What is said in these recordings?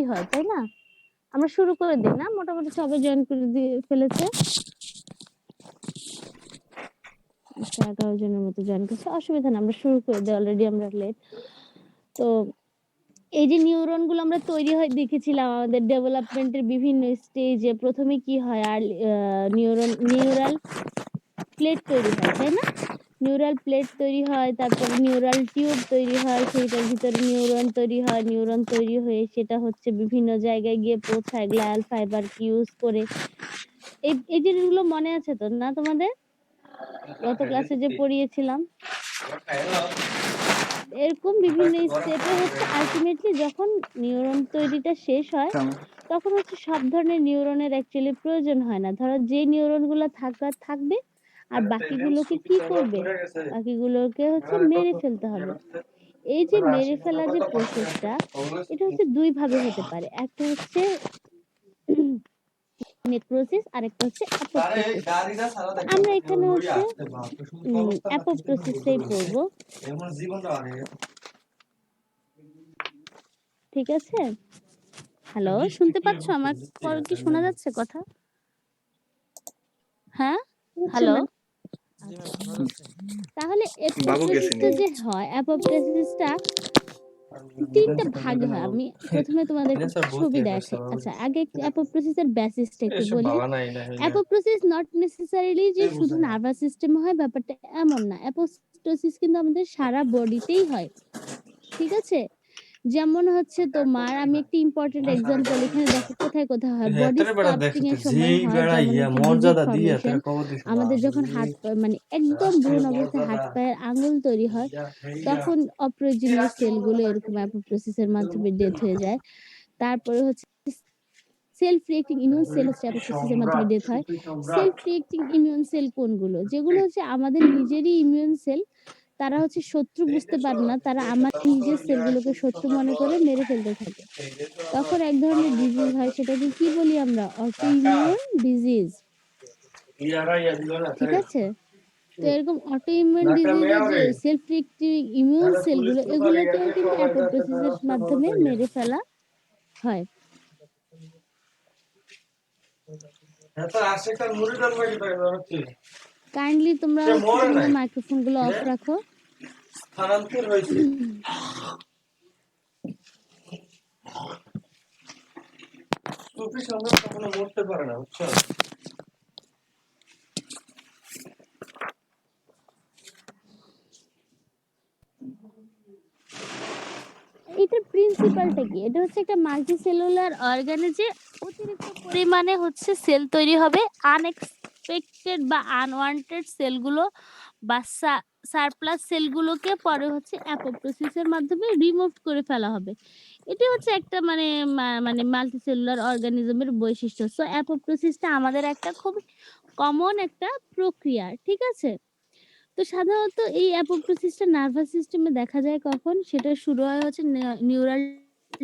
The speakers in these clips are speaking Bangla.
হয়, তাই না? আমরা শুরু করে দিই না? মোটামুটি সবাই জয়েন করে দিয়ে ফেলেছে। 11 জনের মতো জয়েন করেছে, অসুবিধা না, আমরা শুরু করে দিই, অলরেডি আমরা লেট। তো এই যে নিউরনগুলো আমরা তৈরি হয় দেখেছিলাম আমাদের ডেভেলপমেন্টের বিভিন্ন স্টেজে। প্রথমে কি হয়, আর নিউরাল প্লেট তৈরি হয়, তাই না? নিউরাল প্লেট তৈরি হয়, তারপরে নিউরাল টিউব তৈরি হয়, সেইটার ভিতরে নিউরন তৈরি হয়। নিউরন তৈরি হয়ে সেটা হচ্ছে বিভিন্ন জায়গায় গিয়ে পৌঁছায় গ্লিয়াল ফাইবারকে ইউজ করে। এই জিনিসগুলো মনে আছে তো না তোমাদের? গত ক্লাসে যে পড়িয়েছিলাম, এরকম বিভিন্ন স্টেপে হচ্ছে আলটিমেটলি যখন নিউরন তৈরিটা শেষ হয় তখন হচ্ছে সব ধরনের নিউরনের অ্যাকচুয়ালি প্রয়োজন হয় না। ধরো যে নিউরনগুলো থাকবে আর বাকিগুলোকে কি করবে, বাকিগুলোকে হচ্ছে মেরে ফেলতে হবে। এই যে মেরে ফেলা যে প্রসেসটা, এটা হচ্ছে দুই ভাবে হতে পারে। একটা হচ্ছে নেক্রোসিস আর একটা হচ্ছে অ্যাপোপ্টোসিস। আমরা এখানে হচ্ছে অ্যাপোপ্টোসিসটাই পড়বো, ঠিক আছে? হ্যালো, শুনতে পাচ্ছ? আমার কি শোনা যাচ্ছে কথা? হ্যাঁ, হ্যালো। তাহলে অ্যাপোপ্টোসিসটা যে হয়, অ্যাপোপ্টোসিসটা তিনটা ভাগে হয়। আমি প্রথমে তোমাদেরকে ছবি দেখাই। আচ্ছা, আগে অ্যাপোপ্টোসিসের বেসিসটা একটু বলি। অ্যাপোপ্টোসিস নট নেসেসারিলি যে শুধু নার্ভাস সিস্টেমে হয়, ব্যাপারটা এমন না। অ্যাপোপ্টোসিস কিন্তু আমাদের সারা বডিতেই হয়, ঠিক আছে? যেমন হচ্ছে তোমার, আমি একটা ইম্পর্টেন্ট এক্সাম্পল এখানে দেখো কোথায় কোথায় হয়। বডি স্কাল্পটিং এর সময় হয়, যেমন হচ্ছে ডিজিট ফর্মেশন। আমাদের যখন হাত মানে একদম ভ্রূণ অবস্থায় হাত পায়ের আঙ্গুল তৈরি হয়, তখন অপ্রয়োজনীয় সেলগুলো এরকম অ্যাপোপ্টোসিসের মাধ্যমে ডেথ হয়ে যায়। তারপরে হচ্ছে সেলফ রিঅ্যাক্টিং ইমিউন সেল হচ্ছে অ্যাপোপ্টোসিসের মাধ্যমে ডেথ হয়। সেলফ রিঅ্যাক্টিং ইমিউন সেল কোনগুলো? যেগুলো হচ্ছে আমাদের নিজেরই ইমিউন সেল, তারা হচ্ছে শত্রু বুঝতে পারে না, তারা আমার নিজের সেলগুলোকে শত্রু মনে করে মেরে ফেলতে থাকে। তখন এক ধরনের ডিজিজ হয়, সেটাকে কি বলি আমরা? অটো ইমিউন ডিজিজ, ঠিক আছে? তো এরকম অটো ইমিউন ডিজিজের যে সেলফ রিঅ্যাক্টিং ইমিউন সেলগুলো, এগুলোকেও কিন্তু অ্যাপোপ্টোসিসের মাধ্যমে মেরে ফেলা হয়। কাইন্ডলি তোমরা হচ্ছে তোমাদের মাইক্রোফোনগুলো অফ রাখো। স্থানান্তর হয়েছে। টুপি সম্রাট কখনো মরতে পারে না, বুঝছো? এটার প্রিন্সিপালটা কি? এটা হচ্ছে একটা মাল্টিসেলুলার অর্গানিজে অতিরিক্ত পরিমাণে হচ্ছে সেল তৈরি হবে। আনএক্সপেক্টেড বা আনওয়ান্টেড সেলগুলো বা সারপ্লাস সেলগুলোকে পরে হচ্ছে অ্যাপোপ্টোসিসের মাধ্যমে রিমুভ করে ফেলা হবে। এটি হচ্ছে একটা মানে মাল্টিসেলুলার অর্গানিজমের বৈশিষ্ট্য। সো অ্যাপোপ্টোসিসটা আমাদের একটা খুব কমন একটা প্রক্রিয়া, ঠিক আছে? তো সাধারণত এই অ্যাপোপ্টোসিসটা নার্ভাস সিস্টেমে দেখা যায় কখন? সেটা শুরু হয় হচ্ছে নিউরাল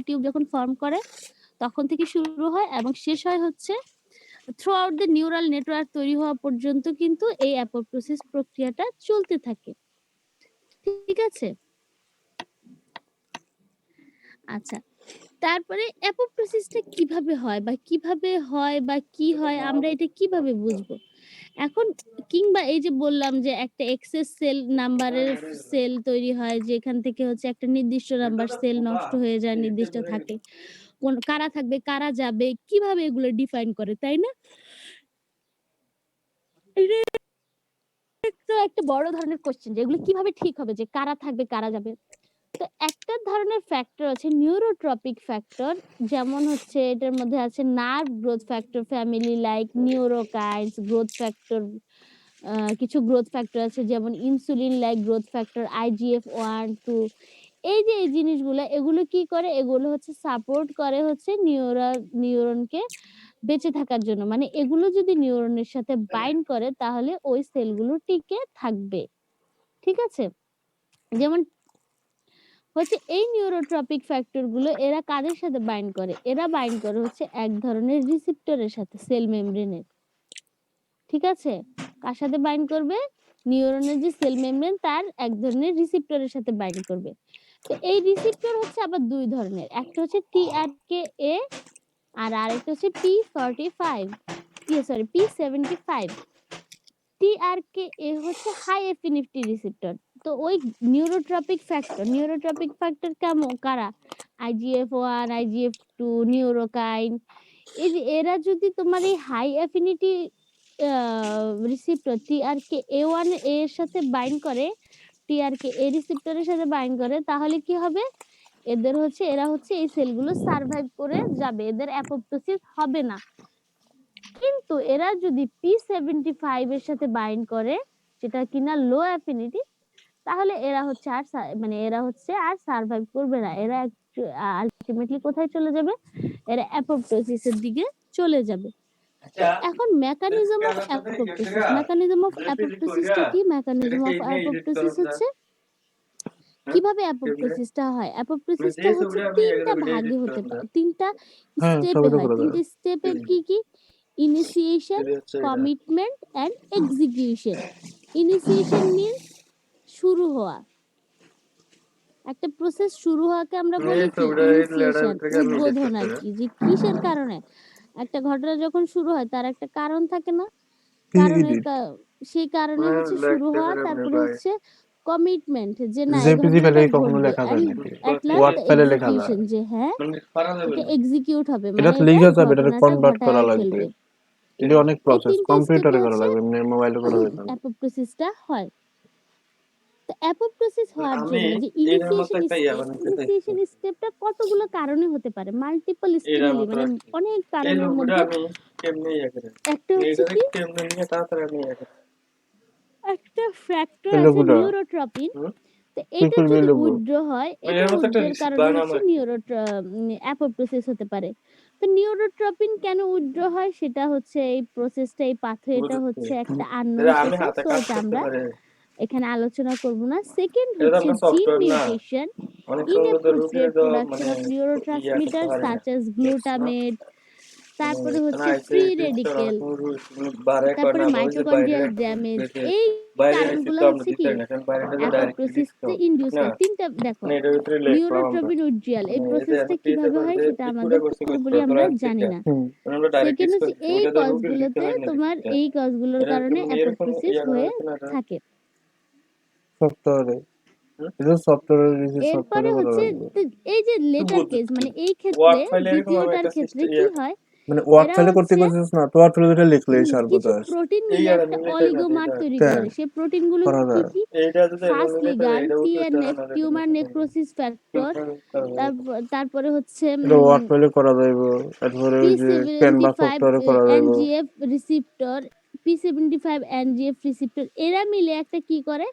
টিউব যখন ফর্ম করে তখন থেকে শুরু হয় এবং শেষ হয় হচ্ছে through out the neural network তৈরি হওয়া পর্যন্ত কিন্তু এই অ্যাপোপ্টোসিস প্রক্রিয়াটা চলতে থাকে, ঠিক আছে? আচ্ছা, তারপরে অ্যাপোপ্টোসিসটা কিভাবে হয় বা কি হয়, আমরা এটা কিভাবে বুঝবো? এখন কিংবা এই যে বললাম যে একটা এক্সেস সেল নাম্বারের সেল তৈরি হয়, যেখান থেকে হচ্ছে একটা নির্দিষ্ট নাম্বার সেল নষ্ট হয়ে যায়, নির্দিষ্ট থাকে। কারা থাকবে, কারা যাবে, কিভাবে এগুলো ডিফাইন করে, তাই না? এটা তো একটা বড় ধরনের কোশ্চেন, যে এগুলো কিভাবে ঠিক হবে যে কারা থাকবে, কারা যাবে। তো একটা ধরনের ফ্যাক্টর আছে নিউরোট্রপিক ফ্যাক্টর, যেমন হচ্ছে এটার মধ্যে আছে nerve growth factor family like neurokines growth factor. কিছু গ্রোথ ফ্যাক্টর আছে যেমন insulin like growth factor, IGF-1 2। এই যে এই জিনিসগুলো, এগুলো কি করে? এগুলো হচ্ছে সাপোর্ট করে হচ্ছে নিউরনকে বেঁচে থাকার জন্য। মানে এগুলো যদি নিউরনের সাথে বাইন্ড করে তাহলে ওই সেলগুলো টিকে থাকবে, ঠিক আছে? যেমন হচ্ছে এই নিউরোট্রপিক ফ্যাক্টর গুলো এরা কাদের সাথে বাইন্ড করে? এরা বাইন্ড করে হচ্ছে এক ধরনের রিসেপ্টরের সাথে, সেল মেমব্রেনের, ঠিক আছে? কার সাথে বাইন্ড করবে? নিউরনের যে সেল মেমব্রেন তার এক ধরনের রিসেপ্টরের সাথে বাইন্ড করবে। তো এই রিসেপ্টর হচ্ছে আবার দুই ধরনের, একটা হচ্ছে TRKA আর আরেকটা হচ্ছে P75। TRKA হচ্ছে হাই অ্যাফিনিটি রিসেপ্টর। তো ওই নিউরোট্রপিক ফ্যাক্টর কেমন কারা, IGF-1 IGF-2 নিউরোকাইন, এই যে এরা যদি তোমার এই হাই অ্যাফিনিটি রিসেপ্টর TRKA1 এর সাথে বাইন্ড করে, TRKA রিসেপ্টরের সাথে বাইন্ড করে, তাহলে কি হবে, এরা হচ্ছে এই সেলগুলো সার্ভাইভ করে যাবে, এদের অ্যাপোপ্টোসিস হবে না। কিন্তু এরা যদি P75 এর সাথে বাইন্ড করে, যেটা কিনা লো অ্যাফিনিটি, তাহলে এরা হচ্ছে আর সার্ভাইভ করবে না, এরা আলটিমেটলি কোথায় চলে যাবে, এরা অ্যাপোপ্টোসিসের দিকে চলে যাবে। এখন মেকানিজম অফ অ্যাপোপ্টোসিসটা কি? মেকানিজম অফ অ্যাপোপ্টোসিস হচ্ছে কিভাবে অ্যাপোপ্টোসিসটা হয়। অ্যাপোপ্টোসিসটা হচ্ছে তিনটা ভাগে হতে পারে, তিনটা স্টেপে হয়। তিনটা স্টেপের কি? Initiation, commitment and execution. Initiation means শুরু হওয়া, একটা প্রসেস শুরু হওয়াকে আমরা বলি কি ইনিশিয়েশন, উদ্বোধন আর কি, যে কিসের কারণে একটা ঘটনা যখন শুরু হয় তার একটা কারণ থাকে না, সেই কারণে হচ্ছে শুরু হওয়া। তারপরে হচ্ছে কমিটমেন্ট, যে না এই ঘটনাটা ঘটবে, এট লাস্ট এক্সিকিউশন, যে হ্যাঁ এটা এক্সিকিউট হবে, মানে এটা ঘটনাটা ঘটায় ফেলবে। এটা অনেক প্রসেস, কম্পিউটারে করা লাগবে, এমনি মোবাইলে করা যাবে না। অ্যাপোপ্টোসিসটা হয়। তো অ্যাপোপ্টোসিস হওয়ার আমি জন্য যে এটার মতো একটা ইয়া বানাতে চাইছি। ইনিশিয়েশন স্টেপটা কতগুলো কারণে হতে পারে, মাল্টিপল এটার স্টিমুলি, মতো মানে আর কি। অনেক এই কারণের লোগোটা মধ্যে আমি কেমনে ইয়া করে একটা হচ্ছে এটারে কি, কেমনে নিয়ে তাড়াতাড়ি আমি ইয়া করে একটা ফ্যাক্টর এই আছে লোগোটা নিউরোট্রপিন। হুম? তো কি এটা করবে যদি লোগো? উইথড্র হয়, এটা এর মতো একটা উইথড্রর রিসিপ্ট কারণে বানাম হচ্ছে আর কি। অ্যাপোপ্টোসিস হতে পারে। তো নিউরোট্রপিন কেন উইথড্র হয়, সেটা হচ্ছে এই প্রসেসটা, এই পাথওয়েটা বুঝছি। হচ্ছে একটা আননোন এটা আমি প্রসেস, হাতে তো কাজ এটা করতে আমরা পারি। এখানে আলোচনা করব না। সেকেন্ড এটা তো হচ্ছে আমরা জিন সফটওয়্যার না। মিউটেশন, অনেক সময় তো রুটিনে inappropriate তো production মানে of ইয়া করতে neurotransmitters পারি না। such as glutamate, তারপরে না হচ্ছে আইসে ফ্রি রিসিপ্টটা রেডিকেল, বারে কয় তারপরে না ওই যে বাইরে মাইটোকন্ড্রিয়াল ড্যামেজ। এই বাইরে কারণগুলো রিসিপ্টটা আমরা হচ্ছে দিতে কি পারি না, কারণ বাইরেটা তো ডাইরেক্ট অ্যাপোপ্টোসিসকে ইনডিউস না করে। তিনটা দেখো, মানে এটার ভিতরে লিখলাম আমরা নিউরোট্রপিন উইথড্রিয়াল, এই মানে এই যে প্রসেসটা আমি পেতে কিভাবে হয় পারতে সেটা পিকুরে আমাদের করতে পুরোপুরি তোরা আমরা আনছিস জানি না। মানে আমরা ডাইরেক্ট সেকেন্ড ইউজ হচ্ছে করছি এই ওটা তো রুটিন দিতে কজগুলোতে, হয় না তোমার রিসিপ্টটা এই কজগুলোর এটা কারণে এরকম অ্যাপোপ্টোসিস ইয়া করা হয়ে হচ্ছে না এটা থাকে। সফটওয়্যারে, হুম? এটা সফটওয়্যারে রিসিপ্ট এরপরে সফটওয়্যারে করা হচ্ছে লাগবে। এই যে তুই লেটার বুঝছিস কেস, কি মানে এই ক্ষেত্রে ওয়ার্ড ফাইলে এরকম আমি দ্বিতীয়টার একটা ক্ষেত্রে সিস্টেম কি ইয়া হয়, মানে ওয়ার্ড এরা ফাইলে করতে হচ্ছে করছিস না, তো ওয়ার্ড ফাইলে যেটা লিখলেই কিছু সার্বদা আসে। প্রোটিন এই মিলে আর একটা নিলে তাই না অলিগোমার এটা তৈরি তাই করে। সেই প্রোটিনগুলো করা কি যায়। কি? এইটা যদি আমি ফাস্ট নিলে তাই লিগান্ড, এটা উঠতে হচ্ছে টিএনএফ না টিউমার নেক্রোসিস ফ্যাক্টর, তারপরে হচ্ছে এটা ওয়ার্ড ফাইলে করা যাইব, তারপরে ওই যে ক্যানভা P75 সফটওয়্যারে করা যাইব। NGF receptor, P75 NGF receptor, এরা মিলে একটা কি করে,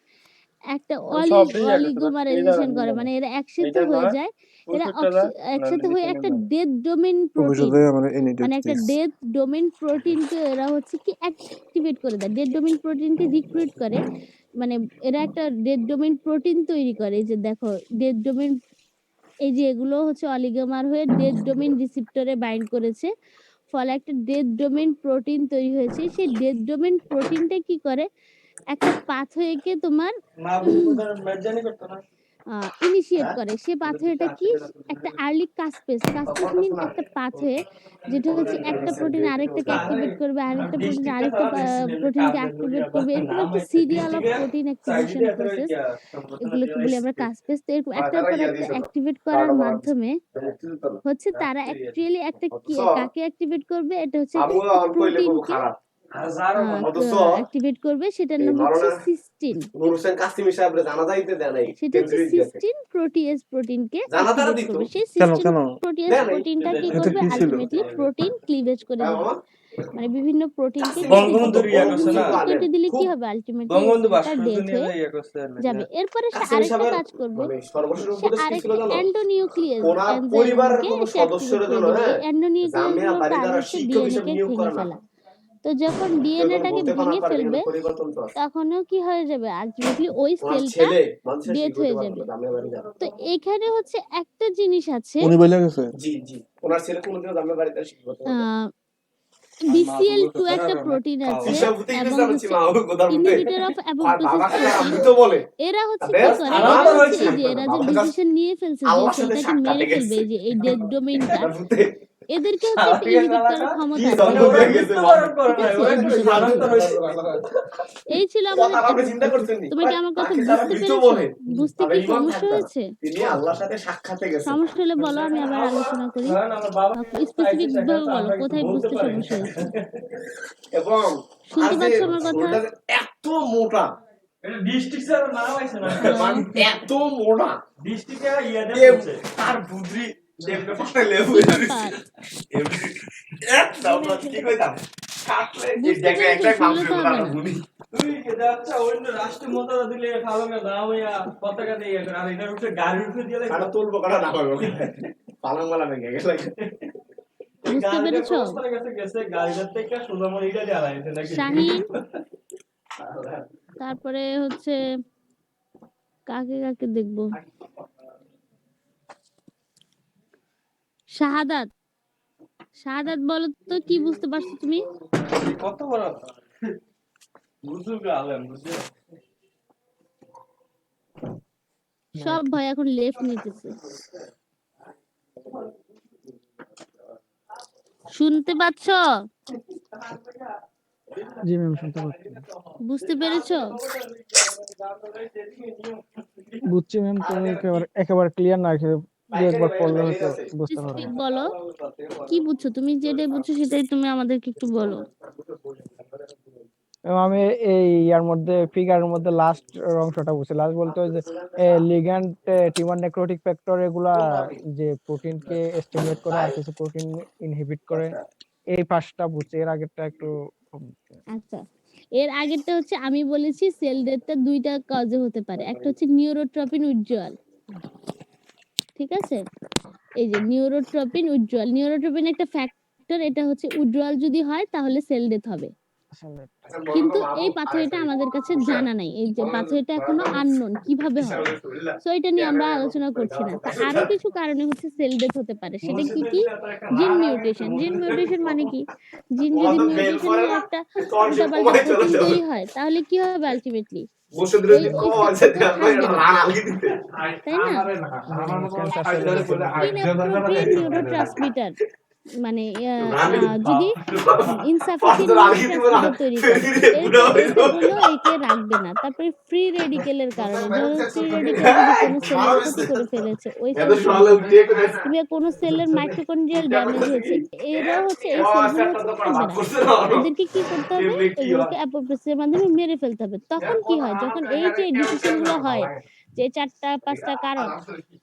একটা সব দিয়ে গেছে বাট এই দ্বারা অলিগোমারাইজেশন করে, নিলাম মানে এরা একসাথে এইটা হয়ে নয় যায়। এরা ওষুধটা না একসাথে হয়ে নিচে একটা নিলাম ডেথ ডোমেন প্রোটিন, ভবিষ্যতে আমরা ইনিডিট মানে একটা ডেথ ডোমেন প্রোটিনকে এরা হচ্ছে কি অ্যাক্টিভেট করে দেয়, ডেথ ডোমেন প্রোটিনকে রিক্রুট করে, মানে এরা একটা ডেথ ডোমেন প্রোটিন তৈরি করে। এই যে দেখো ডেথ ডোমেন, এই যে এগুলো হচ্ছে অলিগোমার হয়ে ডেথ ডোমেন রিসিপ্টরে বাইন্ড করেছে, ফলে একটা ডেথ ডোমেন প্রোটিন তৈরি হয়েছে। সেই ডেথ ডোমেন প্রোটিনটা কি করে, একটা পাথওয়েকে তোমার মা বুঝতে মেজানি করতে না ইনিশিয়েট করে। সে পাথওয়েটা কি, একটা আর্লি কাসপেস মিন একটা পাথওয়ে, যেটা হচ্ছে একটা প্রোটিন আরেকটাকে অ্যাক্টিভেট করবে, আরেকটা প্রোটিন আরেকটা প্রোটিনকে অ্যাক্টিভেট করবে, এরকম একটা serial of protein activation process, এগুলোকে বলি আমরা কাসপেস। তো এরকম একটার পর একটা অ্যাক্টিভেট করার মাধ্যমে হচ্ছে তারা অ্যাকচুয়ালি একটা কাকে অ্যাক্টিভেট করবে, এটা হচ্ছে একটা প্রোটিনকে অ্যাক্টিভেট করবে, সেটার নাম হচ্ছে সিস্টিন। সেটা হচ্ছে সিস্টিন প্রোটিয়েজ প্রোটিনকে অ্যাক্টিভেট করবে। সেই সিস্টিন প্রোটিয়েজ প্রোটিনটা কি করবে, আলটিমেটলি প্রোটিন ক্লিভেজ করে দিবে, মানে বিভিন্ন প্রোটিনকে বঙ্গবন্ধুর ইয়া করছে না কেটে দিলে কি হবে, আলটিমেটলি বঙ্গবন্ধু তার ভাস্কর্য ডেথ নিয়ে হয়ে ইয়া করছে যাবে। এরপরে সে আরেকটা কাজ করবে, সে আরেকটা এন্ডোনিউক্লিয়াস এনজাইমকে সে অ্যাক্টিভেট করে দিবে। এই এন্ডোনিউক্লিয়াসগুলোর কাজ হচ্ছে ডিএনএ কে ভেঙে ফেলা। তো যখন ডিএনএটাকে ভেঙে ফেলবে, তখনও কি হয়ে যাবে, আলটিমেটলি ওই সেলটা ডেথ হয়ে যাবে। তো এখানে হচ্ছে একটা জিনিস আছে, উনি বলে গেছে আহ, BCL2 একটা প্রোটিন আছে এবং হচ্ছে ইনহিবিটর অফ অ্যাপোপ্টোসিস প্রোটিন। এরা হচ্ছে কি করে, এরা হচ্ছে এই যে এরা যে ডিসিশন নিয়ে ফেলছে যে সেলটাকে মেরে ফেলবে, এই যে এই ডেথ ডোমেইনটা, এদেরকে হচ্ছে একটা ইনহিবিট করার ক্ষমতা আছে। এই ছিল আমাদের অ্যাপোপ্টোসিস। তুমি কি আমার কথা বুঝতে পেরেছো? বুঝতে কি সমস্যা হয়েছে? সমস্যা হলে বলো, আমি আবার আলোচনা করি। স্পেসিফিক ভাবে বলো কোথায় বুঝতে সমস্যা হয়েছে। এবং শুনতে পাচ্ছ আমার কথা? এত মোটা, এটা ডিস্ট্রিক্ট এর নাম আছে না, এত মোটা ডিস্ট্রিক্টে ইয়াদে আছে তার বুদ্রি দেবলে পাশে লেবু একদম কি কইতাম কাটলে যে দেখে একটা মাংস গুলো বুনি তুই কে যাচ্ছে অন্য রাষ্ট্র মতাদা দিলে খালো না দাও হইয়া পতাকা দিয়ে আর এটা উঠে গাড়ি উঠে দিয়ে কাটা তুলবো কাটা না হবে পালংমালা ভেঙে গেল বুঝতে পেরেছো? গেছে গাড়িটার থেকে সুন্দরবন এটা দেয়া লাগে নাকি শাহিন, তারপরে হচ্ছে কাকে কাকে দেখবো, শাহাদাত। শাহাদাত বলো তো কি বুঝতে পারছো তুমি? কত বড় বুঝুক আলেম বুঝছো। সব ভাই এখন লেফট নিতেছে। শুনতে পাচ্ছ? জি ম্যাম, শুনতে পাচ্ছি। বুঝতে পেরেছো? বুঝছি ম্যাম, তো একেবারে ক্লিয়ার না, একবার পড়লে হয়তো বুঝতে পারবো। স্পেসিফিক বলো কি বুঝছো তুমি, যেটাই বুঝছো সেটাই তুমি আমাদেরকে একটু বলো। এবং আমি এই ইয়ার মধ্যে ফিগারের মধ্যে লাস্ট অংশটা বুঝছি। লাস্ট বলতে ওই যে লিগ্যান্ড, টিউমার নেক্রোটিক ফ্যাক্টর, এগুলা যে প্রোটিনকে স্টিমুলেট করে আর কিছু প্রোটিন ইনহিবিট করে, এই পাঁচটা বুঝছি। এর আগেরটা একটু আচ্ছা, এর আগেরটা হচ্ছে আমি বলেছি সেল ডেথটা দুইটা কাজে হতে পারে। একটা হচ্ছে নিউরোট্রপিন উইথড্রয়াল, ঠিক আছে? এই যে নিউরোট্রপিন একটা ফ্যাক্টর, এটা হচ্ছে উইথড্রয়াল যদি হয় তাহলে সেল ডেথ হবে। কিন্তু এই পাথওয়েটা আমাদের কাছে জানা নাই, এই যে পাথওয়েটা এখনো আননোন কিভাবে হয়, সো এটা নিয়ে আমরা আলোচনা করছি না। তা আরো কিছু কারণে হচ্ছে সেল ডেথ হতে পারে। সেটা কি কি? জিন মিউটেশন। জিন মিউটেশন মানে কি? জিন যদি মিউটেশন হয়ে একটা উল্টাপাল্টা প্রোটিন তৈরি হয় তাহলে কি হবে আলটিমেটলি? তাই না? ইনঅ্যাপ্রোপ্রিয়েট নিউরোট্রান্সমিটার মানে যদি ইনসাফিসিয়েন্ট নিউরোট্রান্সমিটার তৈরি করে, এগুলো একে রাখবে না। তারপরে ফ্রি রেডিকেলের কারণে, ধরো ফ্রি রেডিকেল যদি কোনো সেলের ক্ষতি করে ফেলেছে, ওই সেল কোনো সেলের মাইটোকন্ড্রিয়াল ড্যামেজ হয়েছে, এরাও হচ্ছে এই সেলগুলো হচ্ছে থাকবে না। এদেরকে কি করতে হবে? এগুলোকে অ্যাপোপ্টোসিসের মাধ্যমে মেরে ফেলতে হবে। তখন কি হয়? যখন এই যে ডিসিশন গুলো হয়, যে 4টা 5টা কারণ,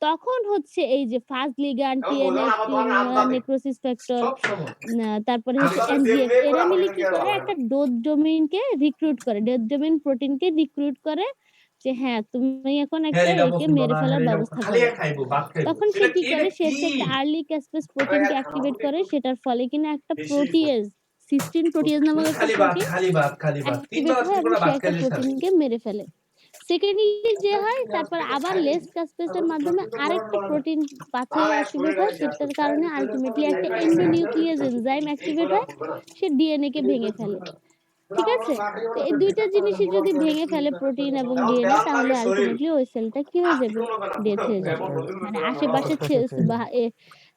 তখন হচ্ছে এই যে fast ligand, TNF, necrosis factor, তারপরে হচ্ছে এনজিএফ, এরা মিলে কি করে একটা ডেথ ডোমেইনকে রিক্রুট করে, ডেথ ডোমেইন প্রোটিনকে রিক্রুট করে যে হ্যাঁ তুমি এখন একটা একে মেরে ফেলার ব্যবস্থা করো। তখন সে কি করে? সে হচ্ছে একটা আর্লি ক্যাসপেস প্রোটিনকে অ্যাক্টিভেট করে, সেটার ফলে কিনা একটা প্রোটিয়েজ, সিস্টিন প্রোটিয়েজ নামক একটা প্রোটিন অ্যাক্টিভেট হয় এবং সে একটা প্রোটিনকে মেরে ফেলে। সেকেন্ডলি যে হয়, তারপর আবার লেস কাসপেসের মাধ্যমে আরেকটা প্রোটিন পাথওয়ে অ্যাক্টিভেট হয়, সেটার কারণে আলটিমেটলি একটা এন্ডোনিউক্লিয়াস এনজাইম অ্যাক্টিভেট হয়, সে ডিএনএ কে ভেঙে ফেলে। ঠিক আছে? তো এই দুইটা জিনিসই যদি ভেঙে ফেলে, প্রোটিন এবং ডিএনএ, তাহলে আলটিমেটলি ওই সেলটা কি হয়ে যাবে? ডেথ হয়ে যাবে। মানে আশেপাশে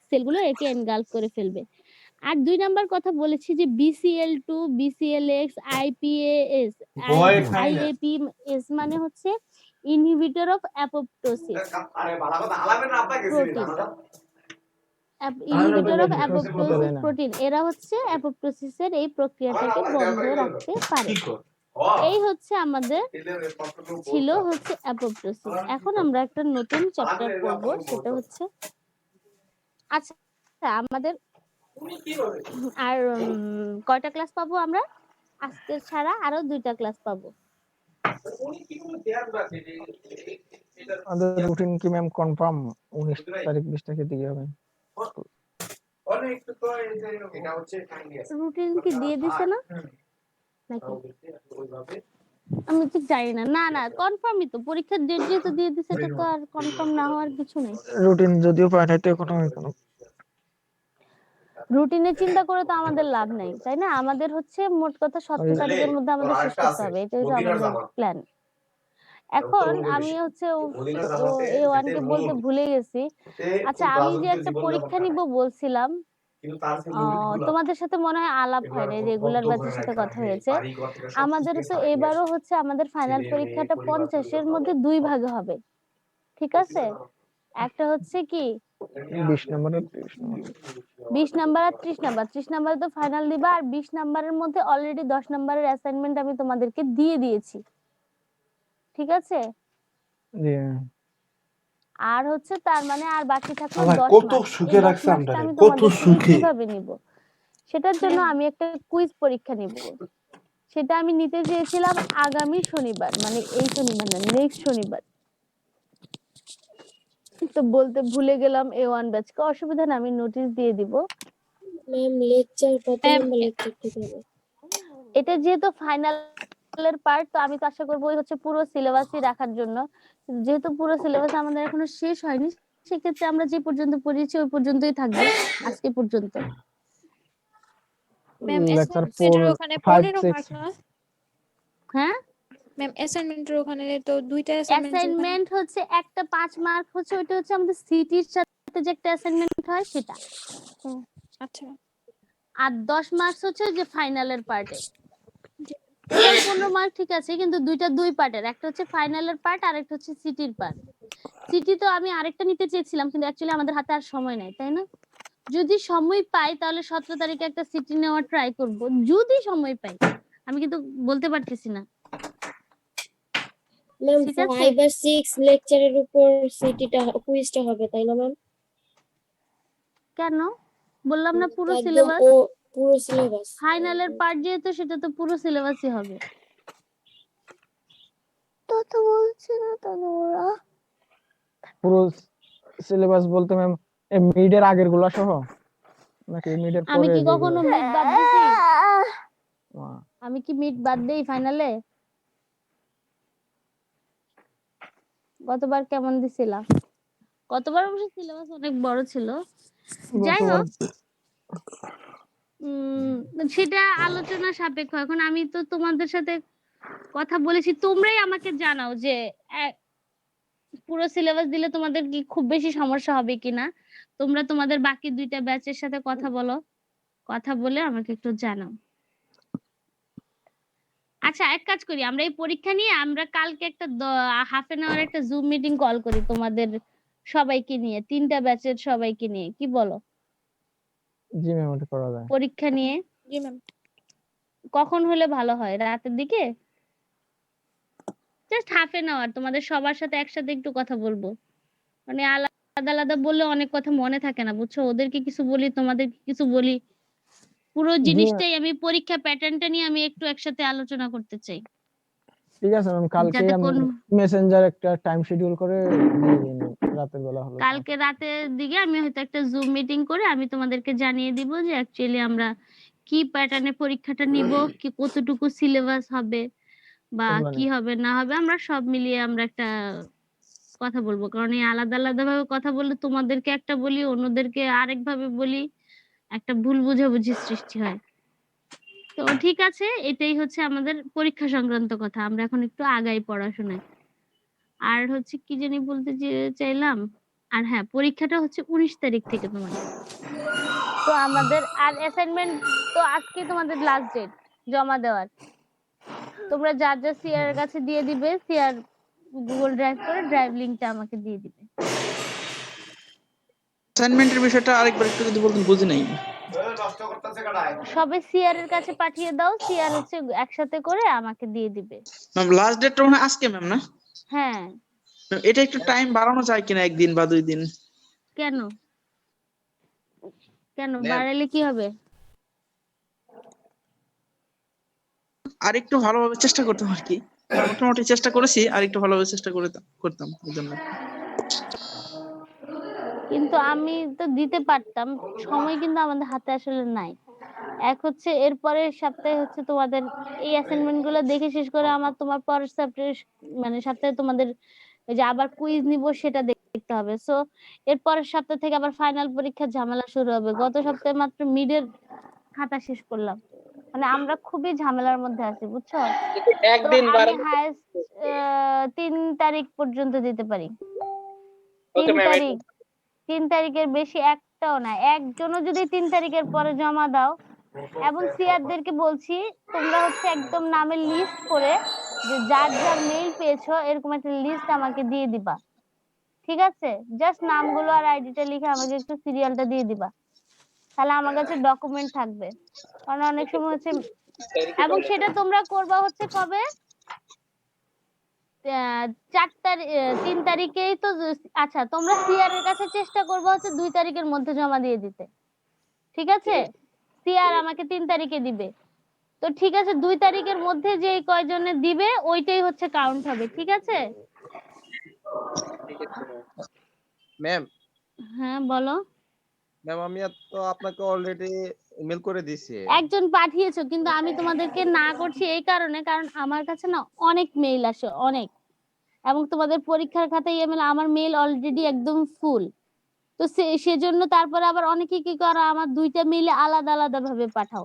সেলগুলো একে এনগালফ করে ফেলবে। আর 2 নাম্বার কথা বলেছি যে BCL2, BCLX, IPAS, IAPS মানে হচ্ছে inhibitor of apoptosis protein. Inhibitor of apoptosis protein, এরা হচ্ছে অ্যাপোপ্টোসিসের এই প্রক্রিয়াটাকে বন্ধ রাখতে পারে। এই হচ্ছে আমাদের ছিল হচ্ছে অ্যাপোপ্টোসিস। এখন আমরা একটা নতুন চ্যাপ্টার পড়বো, সেটা হচ্ছে আচ্ছা আমাদের আর কয়টা ক্লাস পাবো আমরা? আজকে ছাড়া আরো 2টা ক্লাস পাবো। আমাদের রুটিন কি ম্যাম কনফার্ম 19 তারিখ 20 তারিখের দিকে হবে? রুটিন কি দিয়ে দিছে না নাকি? আমি ঠিক জানি না। না না, কনফার্মই তো, পরীক্ষার ডেট যেহেতু দিয়ে দিছে, এটা তো আর কনফার্ম না হওয়ার কিছু নেই। রুটিন যদিও পাঠাইতে কোনো রুটিনে চিন্তা করে তো আমাদের লাভ নাই, তাই না? আমাদের হচ্ছে মোট কথা 17 তারিখের মধ্যে আমাদের শেষ করতে হবে, এটা হচ্ছে আমাদের প্ল্যান। এখন আমি হচ্ছে A1 কে বলতে ভুলে গেছি। আচ্ছা, আমি যে একটা পরীক্ষা নিব বলছিলাম, তোমাদের সাথে মনে হয় আলাপ হয় নাই, রেগুলার ব্যাচের সাথে কথা হয়েছে। আমাদের তো এবারও হচ্ছে আমাদের ফাইনাল পরীক্ষাটা 50-এর মধ্যে 2 ভাগে হবে, ঠিক আছে? একটা হচ্ছে কি 20 নম্বর আর 30 নম্বর। 20 নাম্বার আর 30 নাম্বার। 30 নাম্বারে তো ফাইনাল দিবা, আর 20 নাম্বারের মধ্যে অলরেডি 10 নাম্বারের অ্যাসাইনমেন্ট আমি তোমাদেরকে দিয়ে দিয়েছি, ঠিক আছে? জি আর হচ্ছে তার মানে আর বাকি থাকলো আমার 10 কত মার্কস। সুখে এই 10 রাখছে মার্কসটা আমরারে, আমি কত তোমাদের থেকে সুখে। কিভাবে নিব? সেটার জন্য আমি একটা কুইজ পরীক্ষা নিব। সেটা আমি নিতে চেয়েছিলাম আগামী শনিবার, মানে এই শনিবার না, নেক্সট শনিবার। তো বলতে ভুলে গেলাম A1 ব্যাচকে। অসুবিধা না, আমি নোটিশ দিয়ে দিব। ম্যাম লেকচার কত ম্যাম, নাম্বার লেকচার ঠিক হবে? এটা যেহেতু ফাইনালের পার্ট, তো আমি তো আশা করবো হচ্ছে পুরো সিলেবাসই রাখার জন্য। যেহেতু পুরো সিলেবাস আমাদের এখনো শেষ হয়নি, সেক্ষেত্রে আমরা যে পর্যন্ত পড়িয়েছি ওই পর্যন্তই থাকবে আজকে পর্যন্ত। ম্যাম লেকচার অ্যাসাইনমেন্টের ওখানে 5 15 6 মার্ক না? হ্যাঁ, ম্যাম অ্যাসাইনমেন্টের ওখানে তো দুইটা অ্যাসাইনমেন্ট অ্যাসাইনমেন্ট হচ্ছে একটা 5 মার্ক হচ্ছে, ওইটা হচ্ছে আমাদের সিটির সাথে যে একটা অ্যাসাইনমেন্ট হয় সেটা। আচ্ছা আর 10 মার্কস হচ্ছে যে ফাইনালের পার্টে। টোটাল 15 মার্ক, ঠিক আছে, কিন্তু দুইটা দুই পার্টের, একটা হচ্ছে ফাইনালের পার্ট আর একটা হচ্ছে সিটির পার্ট। সিটি তো আমি আরেকটা নিতে চেয়েছিলাম, কিন্তু অ্যাকচুয়ালি আমাদের হাতে আর সময় নাই, তাই না? যদি সময় পাই তাহলে 17 তারিখে একটা সিটি নেওয়ার ট্রাই করব, যদি সময় পাই। আমি কিন্তু বলতে পারতেছি না, ম্যাম ঠিক আছে? 5 আর 6 লেকচারের উপর সিটিটা কুইজটা হবে তাই না ম্যাম? কেন? বললাম না পুরো একদম সিলেবাস। ও পুরো সিলেবাস। ফাইনালের পার্ট যেহেতু, সেটা তো পুরো সিলেবাসই হবে। তো বলছি না তানুরা, পুরো সিলেবাস বলতে ম্যাম মিডের আগের গুলা সহ নাকি মিডের আমি পরে কি কখনো মিড বাদ দিছি? আহ, আমি কি মিড বাদ দেই ফাইনালে? গতবার কেমন দিছিলাম? গতবার অবশ্য সিলেবাস অনেক বড় ছিল। যাই গতবার হোক, সেটা আলোচনা সাপেক্ষ। এখন আমি তো তোমাদের সাথে কথা বলেছি, তোমরাই আমাকে জানাও যে পুরো সিলেবাস দিলে তোমাদের কি খুব বেশি সমস্যা হবে কিনা। তোমরা তোমাদের বাকি দুইটা ব্যাচের সাথে কথা বলো, কথা বলে আমাকে একটু জানাও। আচ্ছা, এক কাজ করি, আমরা এই পরীক্ষা নিয়ে আমরা কালকে একটা হাফ এন আওয়ার একটা জুম মিটিং কল করি তোমাদের সবাইকে নিয়ে, 3টা ব্যাচের সবাইকে নিয়ে, কি বলো? জি ম্যাম ওটা করা যায়। পরীক্ষা নিয়ে জি ম্যাম। কখন হলে ভালো হয়? রাতের দিকে? জাস্ট হাফ এন আওয়ার তোমাদের সবার সাথে একসাথে একটু কথা বলবো। মানে আলাদা আলাদা বললে অনেক কথা মনে থাকে না, বুঝছো? ওদেরকে কিছু বলি, তোমাদেরকে কিছু বলি, পুরো জি জিনিসটাই আমি পরীক্ষা প্যাটার্নটা নিয়ে আমি একটু একসাথে আলোচনা করতে চাই, ঠিক আছে ম্যাম, কালকে যাতে আমি কোন মেসেঞ্জার একটা টাইম শিডিউল করে দিয়ে দিন রাতের বেলা হলো। কালকে রাতের দিকে আমি হয়তো একটা জুম মিটিং করে আমি তোমাদেরকে জানিয়ে দিব যে অ্যাকচুয়ালি আমরা কি প্যাটার্নে পরীক্ষাটা নিব, কি কতটুকু সিলেবাস হবে বা এগুলা কি নিয়ে। হবে না হবে, আমরা সব মিলিয়ে আমরা একটা কথা বলবো। কারণ এই আলাদা আলাদা ভাবে কথা বললে তোমাদেরকে একটা বলি, অন্যদেরকে আরেক ভাবে বলি, একটা ভুল বোঝাবুঝি সৃষ্টি হয়। তো ঠিক আছে, এটাই হচ্ছে আমাদের পরীক্ষা সংক্রান্ত কথা। আমরা এখন একটু আগাই পড়াশোনায়। আর হচ্ছে কি জানি বলতে চাইলাম, আর হ্যাঁ, পরীক্ষাটা হচ্ছে 19 তারিখ থেকে তোমাদের। তো আমাদের আর অ্যাসাইনমেন্ট তো আজকে তোমাদের লাস্ট ডেট জমা দেওয়ার। তোমরা যার যার সিআর এর কাছে দিয়ে দিবে, সিআর গুগল ড্রাইভ করে ড্রাইভ লিংকটা আমাকে দিয়ে দিবে। অ্যাসাইনমেন্টের বিষয়টা আরেকবার একটু যদি বলতেন, বুঝি নাই। সবে সিআর এর কাছে পাঠিয়ে দাও, সিআর হচ্ছে একসাথে করে আমাকে দিয়ে দিবে। ম্যাম লাস্ট ডেটটা মনে হয় আজকে ম্যাম, না? হ্যাঁ। ম্যাম, এটা একটু টাইম বাড়ানো যায় কিনা, 1 দিন বা 2 দিন? কেন কেন বাড়ালে কি হবে? আর একটু ভালোভাবে চেষ্টা করতাম আর কি। মোটামুটি চেষ্টা করেছি, আর একটু ভালোভাবে চেষ্টা করতাম এই জন্য। কিন্তু আমি তো দিতে পারতাম, সময় কিন্তু আমাদের হাতে আসলে নাই। এক হচ্ছে এরপরের সপ্তাহে হচ্ছে তোমাদের এই অ্যাসাইনমেন্ট গুলো দেখে শেষ করে আমার তোমার পরের সপ্তাহে, মানে সপ্তাহে তোমাদের ওই যে আবার কুইজ নিব, সেটা দেখতে দেখতে হবে। সো এর পরের সপ্তাহ থেকে আবার ফাইনাল পরীক্ষার ঝামেলা শুরু হবে। গত সপ্তাহে মাত্র মিডের খাতা শেষ করলাম। মানে আমরা খুবই ঝামেলার মধ্যে আছি, বুঝছো? তো একদিন আমি বাড়ানো হাইয়েস্ট 3 তারিখ পর্যন্ত দিতে পারি। 3 ওকে ম্যাম তারিখ 3 তারিখের বেশি একটাও না। একজনও যদি 3 তারিখের পরে জমা দাও, এবং সিআরদেরকে বলছি তোমরা হচ্ছে একদম নামের লিস্ট করে যে যার যার মেইল পেয়েছো এরকম একটা লিস্ট আমাকে দিয়ে দিবা, ঠিক আছে? জাস্ট নামগুলো আর আইডিটা লিখে আমাকে একটু সিরিয়ালটা দিয়ে দিবা, তাহলে আমার কাছে ডকুমেন্ট থাকবে। কারণ অনেক সময় হচ্ছে, এবং সেটা তোমরা করবা হচ্ছে কবে, 3 তারিখেই তো। আচ্ছা, তোমরা সিআর এর কাছে চেষ্টা করবা হচ্ছে 2 তারিখের মধ্যে জমা দিয়ে দিতে, ঠিক আছে? সিআর আমাকে 3 তারিখে দিবে, তো ঠিক আছে 2 তারিখের মধ্যে যে কয়জনে দিবে ওইটাই হচ্ছে কাউন্ট হবে, ঠিক আছে? ম্যাম হ্যাঁ বলো। ম্যাম আমি তো আপনাকে অলরেডি ইমেল করে দিয়েছি। একজন পাঠিয়েছো, কিন্তু আমি তোমাদেরকে না করছি এই কারণে, কারণ আমার কাছে না অনেক মেইল আসে, অনেক, এবং তোমাদের পরীক্ষার খাতায় ইমেল, আমার মেইল অলরেডি একদম ফুল। তো সেজন্য তারপরে আবার অনেকে কি করে, আমার 2টা মেইলে আলাদা আলাদা ভাবে পাঠাও।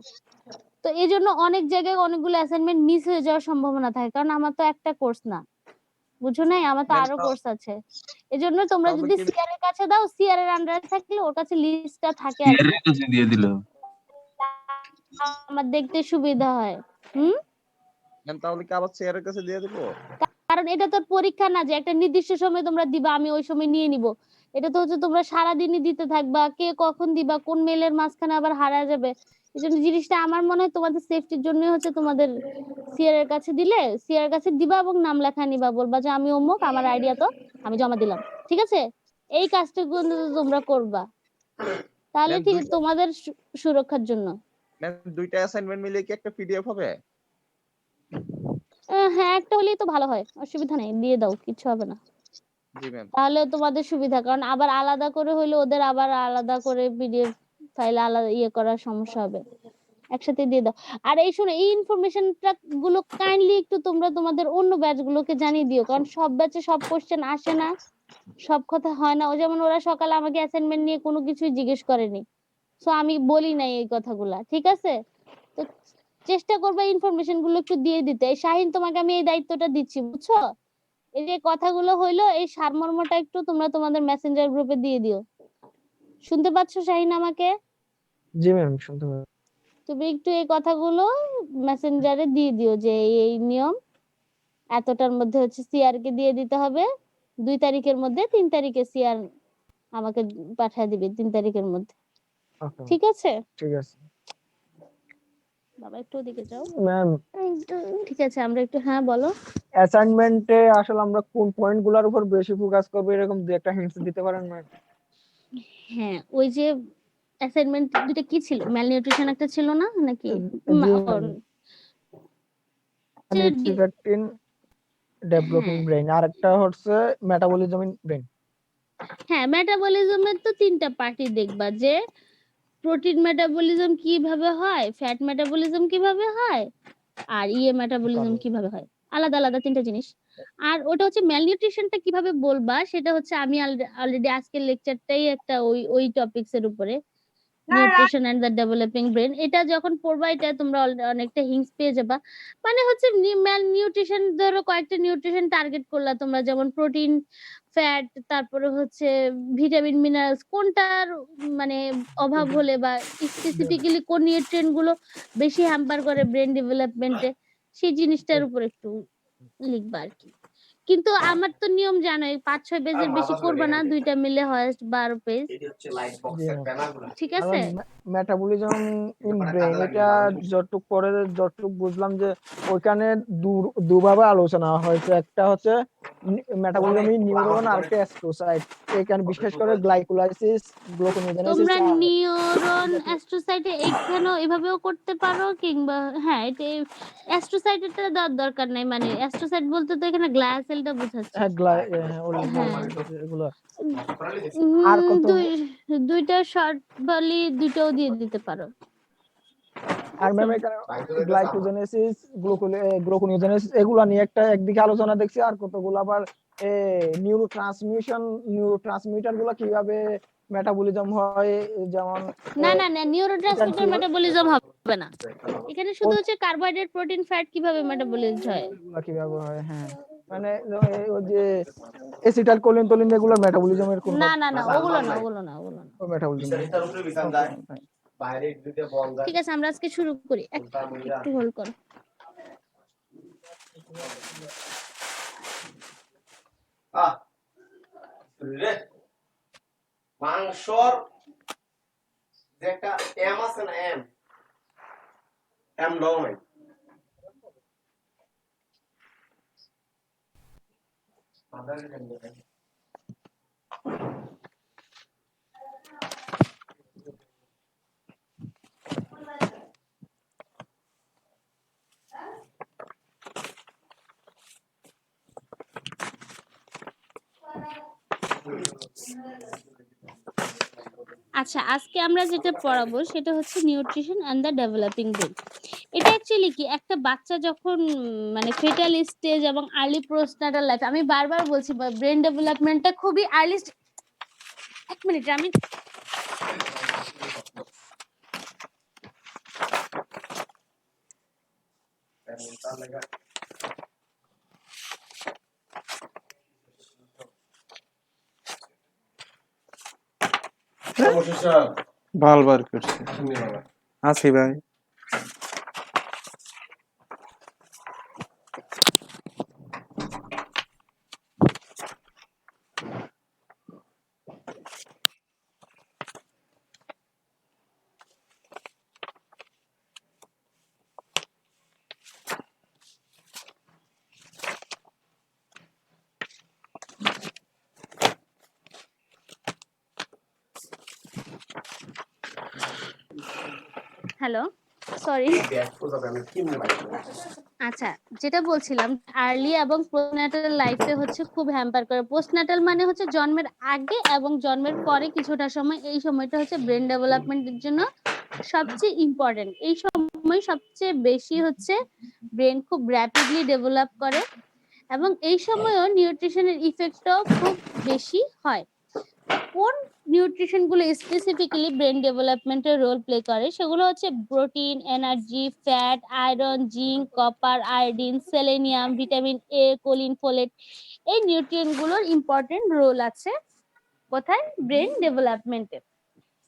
তো এই জন্য অনেক জায়গায় অনেকগুলো অ্যাসাইনমেন্ট মিস হয়ে যাওয়ার সম্ভাবনা থাকে, কারণ আমার তো একটা কোর্স না, বুঝো নাই? আমার তো ম্যাম আরো কোর্স আছে। এজন্য তোমরা যদি সিআর এর কাছে দাও, সিআর এর আন্ডারে থাকলে ওর কাছে লিস্টটা থাকে আর কি, কাছে দিয়ে দিল। আমার দেখতে সুবিধা হয়। ম্যাম তাহলে কি আবার স্যারের কাছে দিয়ে দিব? কারণ এটা তো পরীক্ষা না যে একটা নির্দিষ্ট সময় তোমরা দিবা আমি ওই সময় নিয়ে নিব। এটা তো হচ্ছে তোমরা সারা দিনই দিতে থাকবা, কে কখন দিবা, কোন মেলের মাঝখানে আবার হারায় যাবে। এজন্য জিনিসটা আমার মনে হয় তোমাদের সেফটির জন্য হচ্ছে তোমাদের সিআর এর কাছে দিলে, সিআর এর কাছে দিবা এবং নাম লেখা নিবা, বলবা যে আমি অমুক, আমার আইডিয়া তো, আমি জমা দিলাম, ঠিক আছে? এই কাজটা কিন্তু তোমরা করবা, তাহলে ম্যাম ঠিক তোমাদের সুরক্ষার জন্য। ম্যাম 2টা অ্যাসাইনমেন্ট মিলে কি একটা পিডিএফ হবে? হ্যাঁ, একটা হলেই তো ভালো হয়, অসুবিধা নেই, দিয়ে দাও, কিছু হবে না। জি ম্যাম। তাহলে তোমাদের সুবিধা, কারণ আবার আলাদা করে হইলে ওদের আবার আলাদা করে পিডিএফ ফাইল আলাদা করার সমস্যা হবে, একসাথে দিয়ে দাও। আর এই শোনো, এই ইনফরমেশনটা গুলো কাইন্ডলি একটু তোমরা তোমাদের অন্য ব্যাচ গুলোকে জানিয়ে দিও, কারণ সব ব্যাচে সব কোশ্চেন আসে না, সব কথা হয় না। ও যেমন ওরা সকালে আমাকে অ্যাসাইনমেন্ট নিয়ে কোনো কিছুই জিজ্ঞেস করেনি, সো আমি বলি নাই এই কথাগুলা, ঠিক আছে? তো চেষ্টা করবে ইনফরমেশন গুলো একটু দিয়ে দিতে। শাহিন, তোমাকে আমি এই দায়িত্বটা দিচ্ছি, বুঝছো? এই যে কথাগুলো হইলো, এই সারমর্মটা একটু তোমরা তোমাদের মেসেঞ্জার গ্রুপে দিয়ে দিও। শুনতে পাচ্ছ শাহিন আমাকে? জি ম্যাম, শুনতে পাচ্ছি। তুমি একটু এই কথাগুলো মেসেঞ্জারে দিয়ে দিও যে এই নিয়ম, এতটার মধ্যে হচ্ছে সিআর কে দিয়ে দিতে হবে, 2 তারিখের মধ্যে, 3 তারিখে সিআর আমাকে পাঠিয়ে দিবে 3 তারিখের মধ্যে, ওকে ঠিক আছে? ঠিক আছে বাবা একটু ওদিকে যাও ম্যাম। ঠিক আছে, আমরা একটু, হ্যাঁ বলো। অ্যাসাইনমেন্টে আসলে আমরা কোন পয়েন্টগুলোর উপর বেশি ফোকাস করব, এরকম দুই একটা হিন্টস দিতে পারেন ম্যাম? হ্যাঁ, ওই যে অ্যাসাইনমেন্ট দুটো কি ছিল, ম্যালনিউট্রিশন একটা ছিল না নাকি? ডিফেক্ট ইন ডেভেলপিং ব্রেইন, আর একটা হচ্ছে মেটাবলিজম ইন ব্রেইন। হ্যাঁ, মেটাবলিজমের তো 3টা পার্টি দেখবা, যে প্রোটিন মেটাবলিজম কিভাবে হয়, ফ্যাট মেটাবলিজম কিভাবে হয়, আর মেটাবলিজম কিভাবে হয়, আলাদা আলাদা 3টা জিনিস। আর ওটা হচ্ছে ম্যালনিউট্রিশনটা কিভাবে বলবা, সেটা হচ্ছে আমি অলরেডি আজকের লেকচারটাই একটা ওই টপিকস এর উপরে, nutrition and the developing brain. এটা যখন পড়বা এটা তোমরা অনেকটা হিংস পেয়ে যাবা। মানে হচ্ছে নিউট্রিশন, ধরো কয়েকটা নিউট্রিশন টার্গেট করলা তোমরা, যেমন প্রোটিন, ফ্যাট, তারপরে হচ্ছে ভিটামিন, মিনারেলস, কোনটার মানে অভাব হলে বা স্পেসিফিক্যালি কোন নিউট্রিয়েন্ট গুলো বেশি হ্যাম্পার করে ব্রেন ডেভেলপমেন্টে, সেই জিনিসটার উপর একটু লিখবা আর কি। কিন্তু আমার তো নিয়ম জানোই, 5-6 পেজের বেশি করবা না, 2টা মিলে হয় 12 পেজ, ঠিক আছে? মেটাবলিজম ইন ব্রেইন, এটা যতটুকু পরে যতটুকু বুঝলাম যে ওইখানে দুভাবে আলোচনা হয়েছে, একটা হচ্ছে মেটাবলিজম ইন নিউরন আর একটা অ্যাস্ট্রোসাইট। এখানে বিশেষ করে গ্লাইকোলাইসিস, গ্লুকোনিওজেনেসিস। তোমরা নিউরন অ্যাস্ট্রোসাইটে এইখানেও এভাবেও করতে পারো, কিংবা হ্যাঁ এটা অ্যাস্ট্রোসাইটেরটা দেওয়ার দরকার নাই, মানে অ্যাস্ট্রোসাইট বলতে তো এখানে গ্লায়াসেলটা বোঝাচ্ছে। এগুলো আর দুইটা শর্ট বলি, দুটোও দিয়ে দিতে পারো। আর ম্যাম এখানে গ্লাইকোজেনেসিস গ্লুকোনিওজেনেসিস এগুলা নিয়ে একটা একদিকে আলোচনা দেখছি, আর কতগুলো আবার নিউরোট্রান্সমিটার গুলো কিভাবে মেটাবলিজম হয়, যেমন না নিউরোট্রান্সমিটার মেটাবলিজম হবে না, এখানে শুধু হচ্ছে কার্বোহাইড্রেট প্রোটিন ফ্যাট কিভাবে মেটাবলিজম হয়। এগুলা কিভাবে হয়, হ্যাঁ মানে ওই যে অ্যাসিটাইল কোলিন এগুলোর মেটাবলিজমের কোন না ওগুলো না মেটাবলিজম বিচার উপরে বিছান যায় বাইরে দিতে বল যায় ঠিক আছে, আমরা আজকে শুরু করি, একটু হোল্ড করো। রে মাংসর যে একটা এম আছে না, এম লং নাই আচ্ছা, আজকে আমরা যেটা পড়াবো সেটা হচ্ছে nutrition and the developing brain. এটা অ্যাকচুয়ালি কি, একটা বাচ্চা যখন মানে ফেটাল স্টেজ এবং আর্লি পোস্টনাটাল লাইফ, আমি বারবার বলছি ব্রেন ডেভেলপমেন্টটা খুবই আর্লি। এক মিনিট, আমি ভালবার করছে আছি ভাই। Hello, sorry. আচ্ছা, যেটা বলছিলাম, আর্লি এবং পোস্টনাটাল লাইফে হচ্ছে খুব হ্যাম্পার করে। পোস্টনাটাল মানে হচ্ছে জন্মের আগে এবং জন্মের পরে কিছুটা সময়, এই সময়টা হচ্ছে ব্রেন ডেভেলপমেন্টের জন্য সবচেয়ে ইম্পর্টেন্ট। এই সময় সবচেয়ে বেশি হচ্ছে ব্রেন খুব র্যাপিডলি ডেভেলপ করে এবং এই সময়ও নিউট্রিশনের ইফেক্টও খুব বেশি হয়। কোন নিউট্রিশন গুলো স্পেসিফিক্যালি ব্রেন ডেভেলপমেন্টের রোল প্লে করে সেগুলো হচ্ছে protein, energy, fat, iron, zinc, copper, iodine, selenium, vitamin A, choline, folate. এই নিউট্রিয়েন্ট গুলোর ইম্পর্টেন্ট রোল আছে কোথায়, ব্রেন ডেভেলপমেন্টে।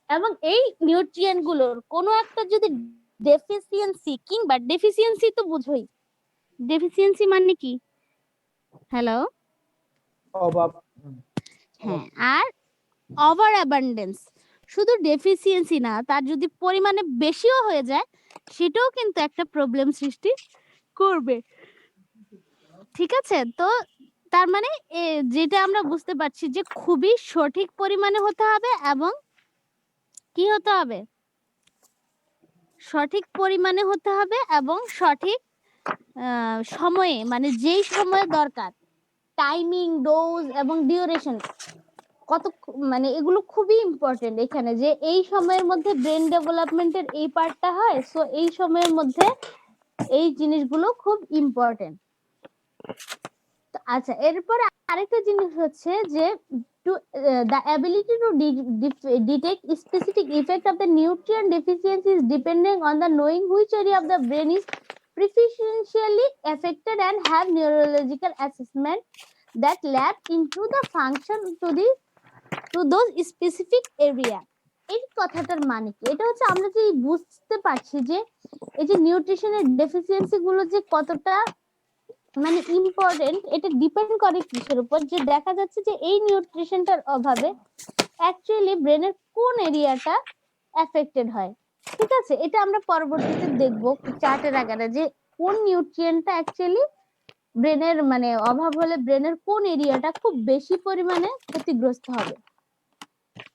এবং এই নিউট্রিয়েন্ট গুলোর কোনো একটা যদি ডেফিসিয়েন্সি তো বুঝোই, ডেফিসিয়েন্সি মানে কি? হ্যালো, অভাব। হ্যাঁ, আর ওভার অ্যাবান্ডেন্স, শুধু ডেফিসিয়েন্সি না, তার যদি পরিমাণে বেশিও হয়ে যায় সেটাও কিন্তু একটা প্রবলেম সৃষ্টি করবে। ঠিক আছে, তো তার মানে যেটা আমরা বুঝতে পারছি যে খুবই সঠিক পরিমাণে হতে হবে এবং কি হতে হবে, সঠিক পরিমাণে হতে হবে এবং সঠিক সময়ে, মানে যেই সময় দরকার, টাইমিং, ডোজ এবং ডিউরেশন কত, মানে এগুলো খুবই ইম্পর্টেন্ট এখানে, যে এই সময়ের মধ্যে ব্রেন ডেভেলপমেন্টের এই পার্টটা হয়, সো এই সময়ের মধ্যে এই জিনিসগুলো খুব ইম্পর্টেন্ট। আচ্ছা, এরপর আরেকটা জিনিস হচ্ছে যে the ability to detect specific effect of the nutrient deficiency is depending on the knowing which area of the brain is preferentially affected and have neurological assessment that lab into the function to those specific area। এই কথাটার মানে কি, এটা হচ্ছে আমরা যে বুঝতে পারছি যে এই যে নিউট্রিশনের ডেফিসিয়েন্সি গুলো যে কতটা মানে ইম্পর্টেন্ট, এটা ডিপেন্ড করে কিসের উপর, যে দেখা যাচ্ছে যে এই নিউট্রিশনটার অভাবে অ্যাকচুয়ালি ব্রেনের কোন এরিয়াটা এফেক্টেড হয়। ঠিক আছে, এটা আমরা পরবর্তীতে দেখবো চার্টের আকারে, যে কোন নিউট্রিয়েন্টটা অ্যাকচুয়ালি ব্রেনের মানে অভাব হলে ব্রেনের কোন এরিয়াটা খুব বেশি পরিমাণে ক্ষতিগ্রস্ত হবে।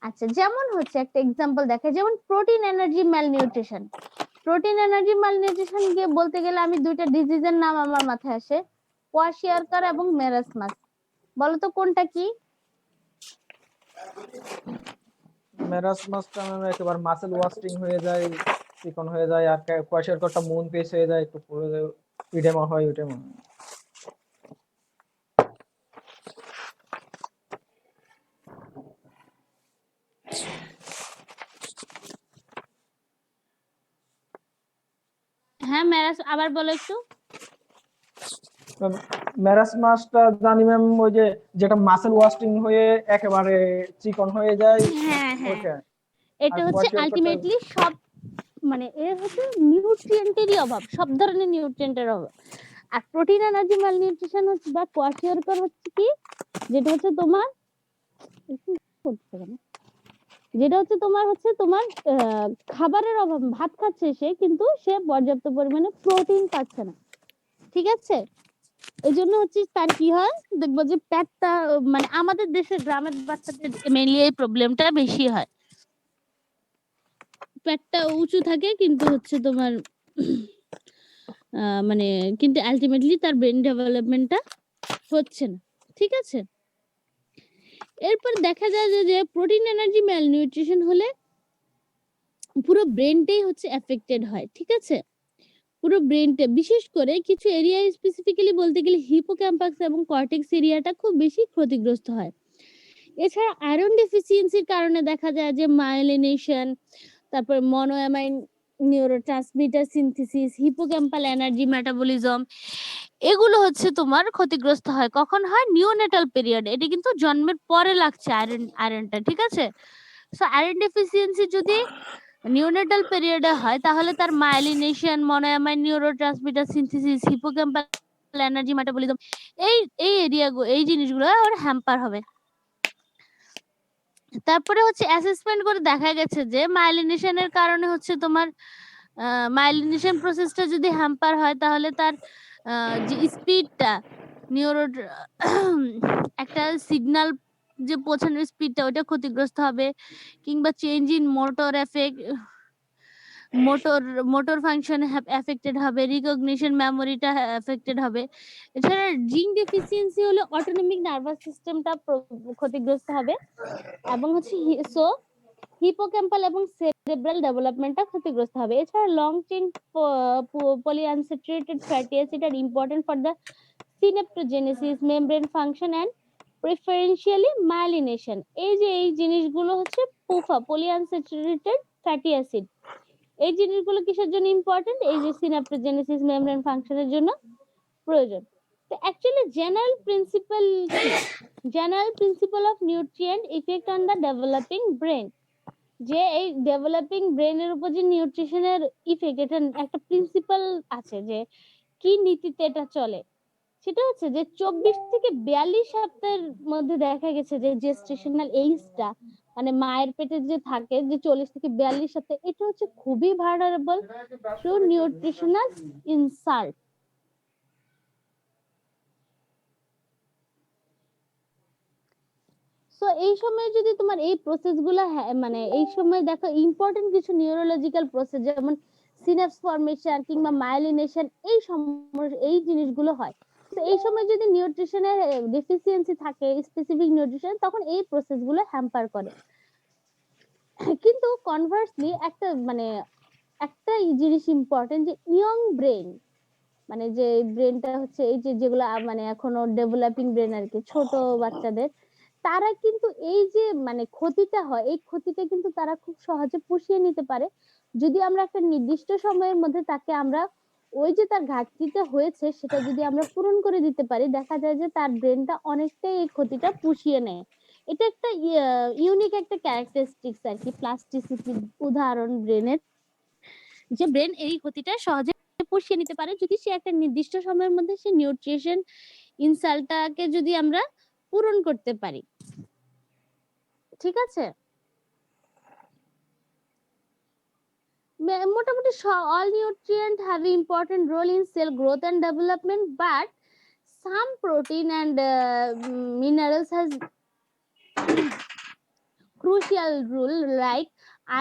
আচ্ছা, যেমন হচ্ছে একটা এক্সাম্পল দেখে, যেমন protein energy malnutrition. Protein energy malnutrition গিয়ে বলতে গেলে আমি দুইটা ডিজিজের নাম আমার মাথায় আসে, কোয়াশিয়ারকার এবং মেরাসমাস। বলো তো কোনটা কি? মেরাসমাসটা একেবারে মাসেল ওয়াস্টিং হয়ে যায়, চিকন হয়ে যায়, আর কোয়াশিয়ারকরটা মুন পেস হয়ে যায়, একটু পুরো ইডেমা হয়, ওইটাই মনে হয়। হ্যাঁ ম্যারাস, আবার বলো একটু। মেরাসমাসটা জানি ম্যাম, ওই যে যেটা মাসেল ওয়াস্টিং হয়ে একেবারে চিকন হয়ে যায়, হ্যাঁ হ্যাঁ, ওইটা। এটা আর হচ্ছে কোয়াশিয়ারকরটা আলটিমেটলি সব মানে এর হচ্ছে নিউট্রিয়েন্টেরই অভাব, সব ধরনের নিউট্রিয়েন্টের অভাব। আর প্রোটিন এনার্জি ম্যালনিউট্রিশন হচ্ছে বা কোয়াশিয়ারকর হচ্ছে কি, যেটা হচ্ছে তোমার যেটা হচ্ছে তোমার খাবারের অভাব, ভাত খাচ্ছে সে কিন্তু সে পর্যাপ্ত পরিমাণে প্রোটিন পাচ্ছে না, ঠিক আছে। এই জন্য হচ্ছে তার কি হয়, দেখবো যে পেটটা মানে আমাদের দেশের গ্রামের বাচ্চাদের মেইনলি এই প্রবলেমটা বেশি হয়, পেটটা উঁচু থাকে কিন্তু হচ্ছে তোমার মানে কিন্তু আলটিমেটলি তার ব্রেন ডেভেলপমেন্টটা হচ্ছে না, ঠিক আছে। এরপর দেখা যায় যে প্রোটিন এনার্জি ম্যালনিউট্রিশন হলে পুরো ব্রেনটাই হচ্ছে এফেক্টেড হয়, ঠিক আছে। পুরো ব্রেনটা, বিশেষ করে কিছু এরিয়া স্পেসিফিক্যালি বলতে গেলে হিপোক্যাম্পাস এবং কর্টেক্স এরিয়াটা খুব বেশি ক্ষতিগ্রস্ত হয়। এছাড়া আয়রন ডেফিসিয়েন্সির কারণে দেখা যায় যে মাইলিনেশন, তারপর monoamine neurotransmitter synthesis, hippocampal energy metabolism, এগুলো হচ্ছে তোমার ক্ষতিগ্রস্ত হয়। কখন হয়? Neonatal period. এটা কিন্তু জন্মের পরে লাগছে আয়রনটা, ঠিক আছে। সো আয়রন ডেফিসিয়েন্সি যদি নিওনেটাল পিরিয়ডে হয় তাহলে তার myelination, monoamine neurotransmitter synthesis, hippocampal energy metabolism, এই এরিয়াগুলো, এই জিনিসগুলো ওর হ্যাম্পার হবে। তারপরে হচ্ছে অ্যাসেসমেন্ট করে দেখা গেছে যে মাইলিনেশনের কারণে হচ্ছে তোমার মাইলিনেশন প্রসেসটা যদি হ্যাম্পার হয় তাহলে তার যে স্পিডটা, নিউরো একটা সিগন্যাল যে পৌঁছানোর স্পিডটা, ওটা ক্ষতিগ্রস্ত হবে। কিংবা change in motor effect, motor function affected হবে, রিকগনিশন মেমোরিটা এফেক্টেড হবে। এছাড়া জিঙ্ক ডেফিসিয়েন্সি হলে অটোনমিক নার্ভাস সিস্টেমটা ক্ষতিগ্রস্ত হবে এবং হচ্ছে হিপোক্যাম্পাল এবং সেরেব্রাল ডেভেলপমেন্টটা ক্ষতিগ্রস্ত হবে। এছাড়া long chain polyunsaturated fatty acid আর important for the synaptogenesis, membrane function and preferentially myelination. এই জিনিসগুলো হচ্ছে পুফা, পলিআনস্যাচুরেটেড ফ্যাটি অ্যাসিড। এই জিনিসগুলো কিসের জন্য ইম্পর্টেন্ট? এই যে সিনেপ্টোজেনেসিস, মেমব্রেন ফাংশনের জন্য প্রয়োজন। তো actually general principal of nutrient effect on the developing brain, যে এই ডেভেলপিং ব্রেনের উপর যে নিউট্রিশনের ইফেক্ট, এটা একটা প্রিন্সিপাল আছে যে কি নীতিতে এটা চলে। সেটা হচ্ছে যে 24 থেকে 42 সপ্তাহের মধ্যে দেখা গেছে যে জেস্টেশনাল এইজটা, মানে মায়ের পেটে যে থাকে যে 40 থেকে 42 সপ্তাহ, এটা হচ্ছে খুবই vulnerable to nutritional insult. So এই সময় যদি তোমার এই প্রসেসগুলো, মানে এই সময় দেখো ইম্পর্টেন্ট কিছু নিউরোলজিক্যাল প্রসেস যেমন সিনাপস ফরমেশন কিংবা মাইলিনেশন, এই জিনিসগুলো হয়। তো এই সময় যদি নিউট্রিশনের ডেফিসিয়েন্সি থাকে, স্পেসিফিক নিউট্রিশন, তখন এই প্রসেসগুলো হ্যাম্পার করে। কিন্তু কনভার্সলি একটা জিনিস ইম্পর্টেন্ট, যে ইয়ং ব্রেন, মানে যে ব্রেনটা হচ্ছে এই যেগুলো মানে এখনো ডেভেলপিং ব্রেন আর কি, ছোট বাচ্চাদের, তারা কিন্তু এই যে মানে ক্ষতিটা হয়, এই ক্ষতিটা কিন্তু তারা খুব সহজে পুষিয়ে নিতে পারে যদি আমরা একটা নির্দিষ্ট সময়ের মধ্যে তাকে আমরা ওই যে তার ঘাটতিটা হয়েছে সেটা যদি আমরা পূরণ করে দিতে পারি, দেখা যায় যে তার ব্রেনটা অনেকটাই এই ক্ষতিটা পুষিয়ে নেয়। এটা একটা ইউনিক একটা ক্যারেক্টারিস্টিক্স আর কি, প্লাস্টিসিটির উদাহরণ ব্রেনের, যে ব্রেন এই ক্ষতিটা সহজে পুষিয়ে নিতে পারে যদি সে একটা নির্দিষ্ট সময়ের মধ্যে সে নিউট্রিশন ইনসাল্টটাকে যদি আমরা পূরণ করতে পারি, ঠিক আছে। মোটামুটি all nutrients have an important role in cell growth and development, but some protein and minerals has crucial role like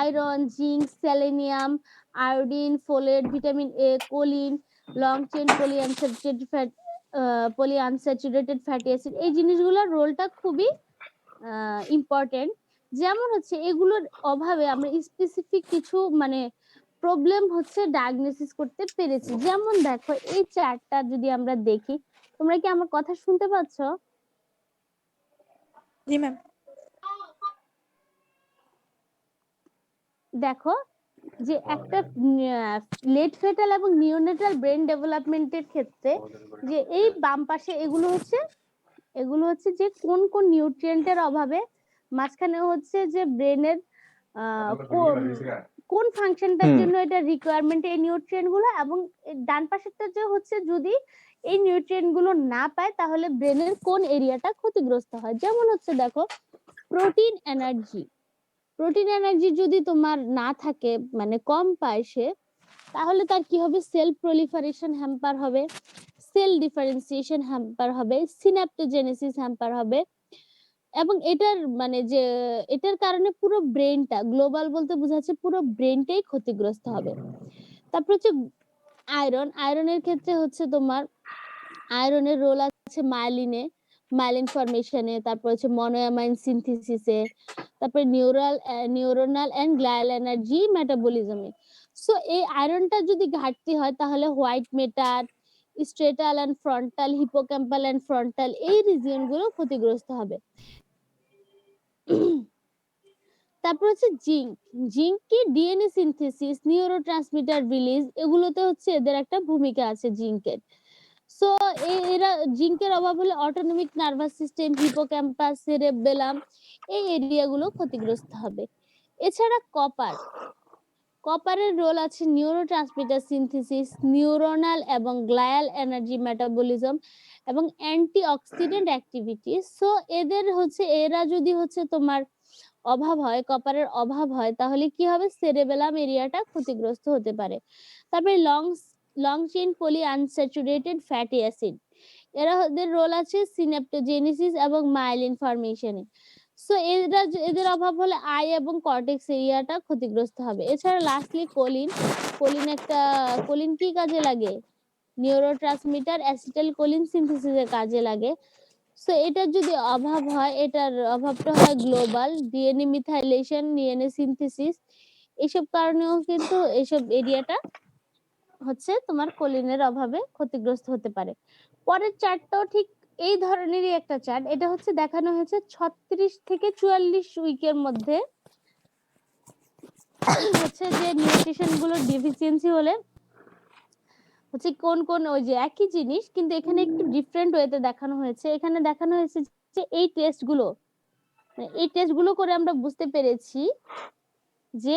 iron, zinc, selenium, iodine, folate, vitamin A, choline, long chain polyunsaturated fatty acid, এই জিনিসগুলোর রোলটা খুবই ইম্পর্টেন্ট। যেমন হচ্ছে এগুলোর অভাবে আমরা স্পেসিফিক কিছু মানে প্রবলেম হচ্ছে ডায়াগনোসিস করতে পেরেছি। যেমন দেখো এই চার্টটা যদি আমরা দেখি, তোমরা কি আমার কথা শুনতে পাচ্ছ? জি ম্যাম। দেখো যে একটা লেট ফেটাল এবং নিওনেটাল ব্রেন ডেভেলপমেন্টের ক্ষেত্রে যে এই বাম পাশে এগুলো হচ্ছে যে কোন কোন নিউট্রিয়েন্টের অভাবে, মাঝখানে হচ্ছে যে ব্রেনের কোন ফাংশনটার জন্য এটা রিকোয়ারমেন্ট এই নিউট্রিয়েন্ট গুলো, এবং ডান পাশেরটা যে হচ্ছে যদি এই নিউট্রিয়েন্ট গুলো না পায় তাহলে ব্রেনের কোন এরিয়াটা ক্ষতিগ্রস্ত হয়। যেমন হচ্ছে দেখো প্রোটিন এনার্জি যদি তোমার না থাকে, মানে কম পায় সে, তাহলে তার কি হবে? সেল প্রলিফারেশন হ্যাম্পার হবে, সেল ডিফারেন্সিয়েশন হ্যাম্পার হবে, সিনাপ্টোজেনেসিস হ্যাম্পার হবে, এবং এটার কারণে পুরো ব্রেনটা, গ্লোবাল বলতে বোঝাচ্ছে পুরো ব্রেনটাই ক্ষতিগ্রস্ত হবে। তারপর হচ্ছে আয়রনের ক্ষেত্রে হচ্ছে তোমার আয়রনের রোল আছে মাইলিন ফরমেশনে, তারপর হচ্ছে মনোঅ্যামাইন সিনথেসিসে, তারপরে নিউরোনাল এন্ড গ্লিয়াল এনার্জি মেটাবলিজমে। সো এই আয়রনটা যদি ঘাটতি হয় তাহলে white matter, striatal and frontal, hippocampal and frontal এই রিজিয়ন গুলো ক্ষতিগ্রস্ত হবে। তারপর হচ্ছে জিঙ্ক কি ডিএনএ সিনথেসিস, নিউরোট্রান্সমিটার রিলিজ, এগুলোতে হচ্ছে এদের একটা ভূমিকা আছে জিঙ্কের। সো এরা জিঙ্কের অভাব হলে অটোনমিক নার্ভাস সিস্টেম, হিপোক্যাম্পাস, সেরেবেলাম এই এরিয়াগুলো ক্ষতিগ্রস্ত হবে। এছাড়া কপারের রোল আছে নিউরোট্রান্সমিটার সিনথেসিস, নিউরোনাল এবং গ্লায়াল এনার্জি মেটাবলিজম এবং অ্যান্টিঅক্সিডেন্ট অ্যাক্টিভিটি। সো এরা যদি হচ্ছে তোমার কপারের অভাব হয় তাহলে কি হবে? সেরেবেলাম এরিয়াটা ক্ষতিগ্রস্ত হতে পারে। তারপরে long chain poly unsaturated fatty acid, এদের রোল আছে সিনাপ্টোজেনেসিস এবং মাইলিন ফরমেশনে। সো এদের অভাব হলে আই এবং কর্টেক্স এরিয়াটা ক্ষতিগ্রস্ত হবে। এছাড়া লাস্টলি কোলিন কি কাজে লাগে? নিউরোট্রান্সমিটার অ্যাসিটাইল কোলিন সিনথেসিসের কাজে লাগে। সো এটার যদি অভাব হয়, এটার অভাবটা হয় global, DNA methylation, DNA synthesis, এইসব কারণেও কিন্তু এইসব এরিয়াটা হচ্ছে তোমার কোলিনের অভাবে ক্ষতিগ্রস্ত হতে পারে। পরের চার্টটাও ঠিক এই ধরনেরই একটা চার্ট। এটা হচ্ছে দেখানো হয়েছে 36 থেকে 44 উইকের মধ্যে হচ্ছে যে নিউট্রিশন গুলোর ডেফিসিয়েন্সি হলে হচ্ছে কোন কোন, ওই যে একই জিনিস কিন্তু এখানে একটু ডিফারেন্ট ওয়েতে দেখানো হয়েছে। এখানে দেখানো হয়েছে যে এই টেস্টগুলো করে আমরা বুঝতে পেরেছি যে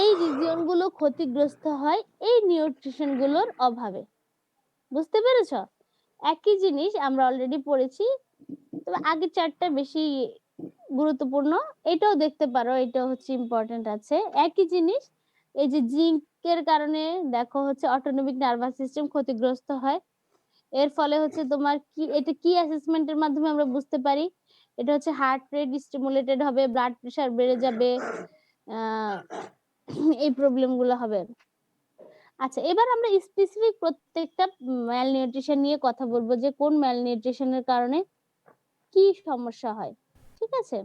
এই রিজিয়ন গুলো ক্ষতিগ্রস্ত হয় এই নিউট্রিশন গুলোর অভাবে। বুঝতে পেরেছ? একই জিনিস আমরা অলরেডি পড়েছি, তবে আগের চারটা বেশি গুরুত্বপূর্ণ। এটাও দেখতে পারো, এটা হচ্ছে ইম্পর্টেন্ট আছে। একই জিনিস, এই যে জিঙ্কের কারণে দেখো হচ্ছে অটোনমিক নার্ভাস সিস্টেম ক্ষতিগ্রস্ত হয়। এর ফলে হচ্ছে তোমার এটা কি অ্যাসেসমেন্টের মাধ্যমে আমরা বুঝতে পারি? এটা হচ্ছে হার্ট রেট স্টিমুলেটেড হবে, ব্লাড প্রেশার বেড়ে যাবে, এই প্রবলেম গুলো হবে। আচ্ছা, এবার আমরা স্পেসিফিক প্রত্যেকটা ম্যালনিউট্রিশন নিয়ে কথা বলবো যে কোন ম্যালনিউট্রিশনের কারণে কি সমস্যা হয়। ঠিক আছে,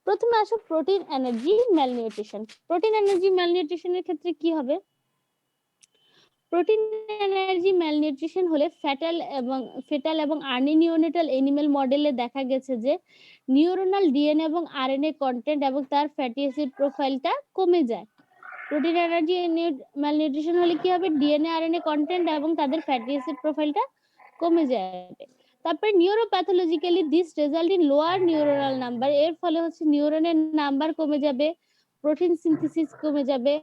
প্রথমে আসো protein energy malnutrition. Protein energy ম্যালনিউট্রিশনের ক্ষেত্রে কি হবে? প্রোটিন এনার্জি ম্যালনিউট্রিশন হলে ফেটাল এবং আর্লি নিওনেটাল এনিম্যাল মডেলে দেখা গেছে যে নিউরোনাল ডিএনএ এবং আরএনএ কন্টেন্ট এবং তার ফ্যাটি অ্যাসিড প্রোফাইলটা কমে যায়। প্রোটিন এনার্জি ম্যালনিউট্রিশন হলে কি হবে? ডিএনএ আরএনএ কন্টেন্ট এবং তাদের ফ্যাটি অ্যাসিড প্রোফাইলটা কমে যাবে। তারপরে neuropathologically this result in lower neuronal number, এর ফলে হচ্ছে নিউরনের নাম্বার কমে যাবে, প্রোটিন সিনথেসিস কমে যাবে,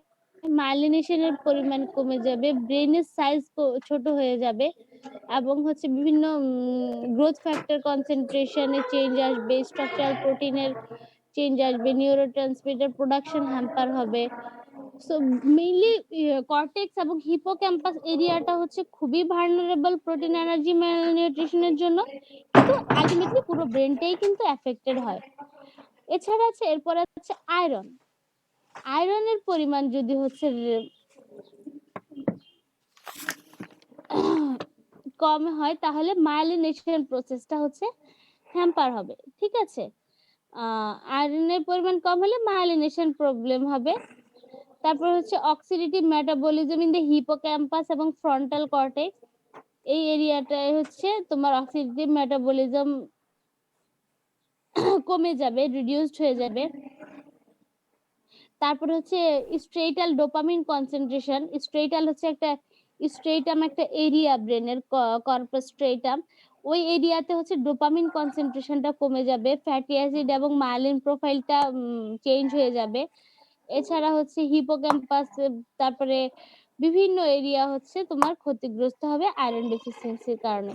মাইলিনেশনের পরিমাণ কমে যাবে, ব্রেনের সাইজ ছোট হয়ে যাবে, এবং হচ্ছে বিভিন্ন গ্রোথ ফ্যাক্টর কনসেন্ট্রেশনে চেঞ্জ আসবে, স্ট্রাকচারাল প্রোটিনের চেঞ্জ আসবে, নিউরোট্রান্সমিটার প্রোডাকশন হ্যাম্পার হবে। সো মেইনলি কর্টেক্স এবং হিপোক্যাম্পাস এরিয়াটা হচ্ছে খুবই ভালনারেবল প্রোটিন এনার্জি ম্যালনিউট্রিশনের জন্য, কিন্তু আলটিমেটলি পুরো ব্রেনটাই কিন্তু এফেক্টেড হয়। এছাড়া আছে এরপর আছে আয়রনের পরিমাণ যদি হচ্ছে কম হয় তাহলে মাইলিনেশন প্রসেসটা হচ্ছে হ্যাম্পার হবে। ঠিক আছে, আয়রনের পরিমাণ কম হলে মাইলিনেশন প্রবলেম হবে। তারপর হচ্ছে oxidative metabolism in the hippocampus এবং ফ্রন্টাল কর্টেক্স। এই এরিয়াটায় হচ্ছে তোমার অক্সিডেটিভ মেটাবলিজম কমে যাবে, রিডিউসড হয়ে যাবে। তারপর হচ্ছে স্ট্রেটাল ডোপামিন কনসেন্ট্রেশন। স্ট্রেটাল হচ্ছে একটা স্ট্রেটাম, একটা এরিয়া ব্রেনের, কর্পাস স্ট্রেটাম। ওই এরিয়াতে হচ্ছে ডোপামিন কনসেন্ট্রেশনটা কমে যাবে, ফ্যাটি অ্যাসিড এবং মাইলিন প্রোফাইলটা চেঞ্জ হয়ে যাবে। এছাড়া হচ্ছে হিপোক্যাম্পাস, তারপরে বিভিন্ন এরিয়া হচ্ছে তোমার ক্ষতিগ্রস্ত হবে আয়রন ডেফিসিয়েন্সির কারণে।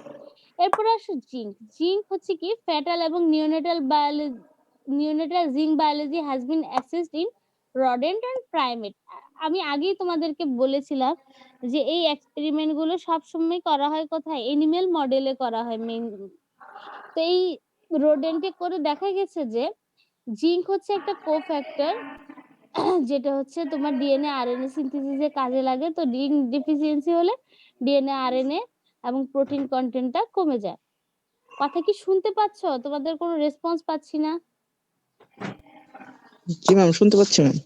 এরপরে আসো জিঙ্ক। জিঙ্ক হচ্ছে কি ফ্যাটাল এবং neonatal zinc biology has been assessed in rodent and primate. আমি আগেই তোমাদেরকে বলেছিলাম যে এই এক্সপেরিমেন্ট গুলো সবসময় করা হয় কোথায়, এনিম্যাল মডেলে করা হয় মেইন। তো এই রোডেন্টে করে দেখা গেছে যে জিঙ্ক হচ্ছে একটা কোফ্যাক্টর যেটা হচ্ছে তোমার ডিএনএ আরএনএ সিনথেসিসে কাজে লাগে। তো জিঙ্ক ডেফিসিয়েন্সি হলে ডিএনএ আরএনএ এবং প্রোটিন কন্টেন্টটা কমে যায়। কথা কি শুনতে পাচ্ছ? তোমাদের কোনো রেসপন্স পাচ্ছি না। জি ম্যাম, শুনতে পাচ্ছি ম্যাম।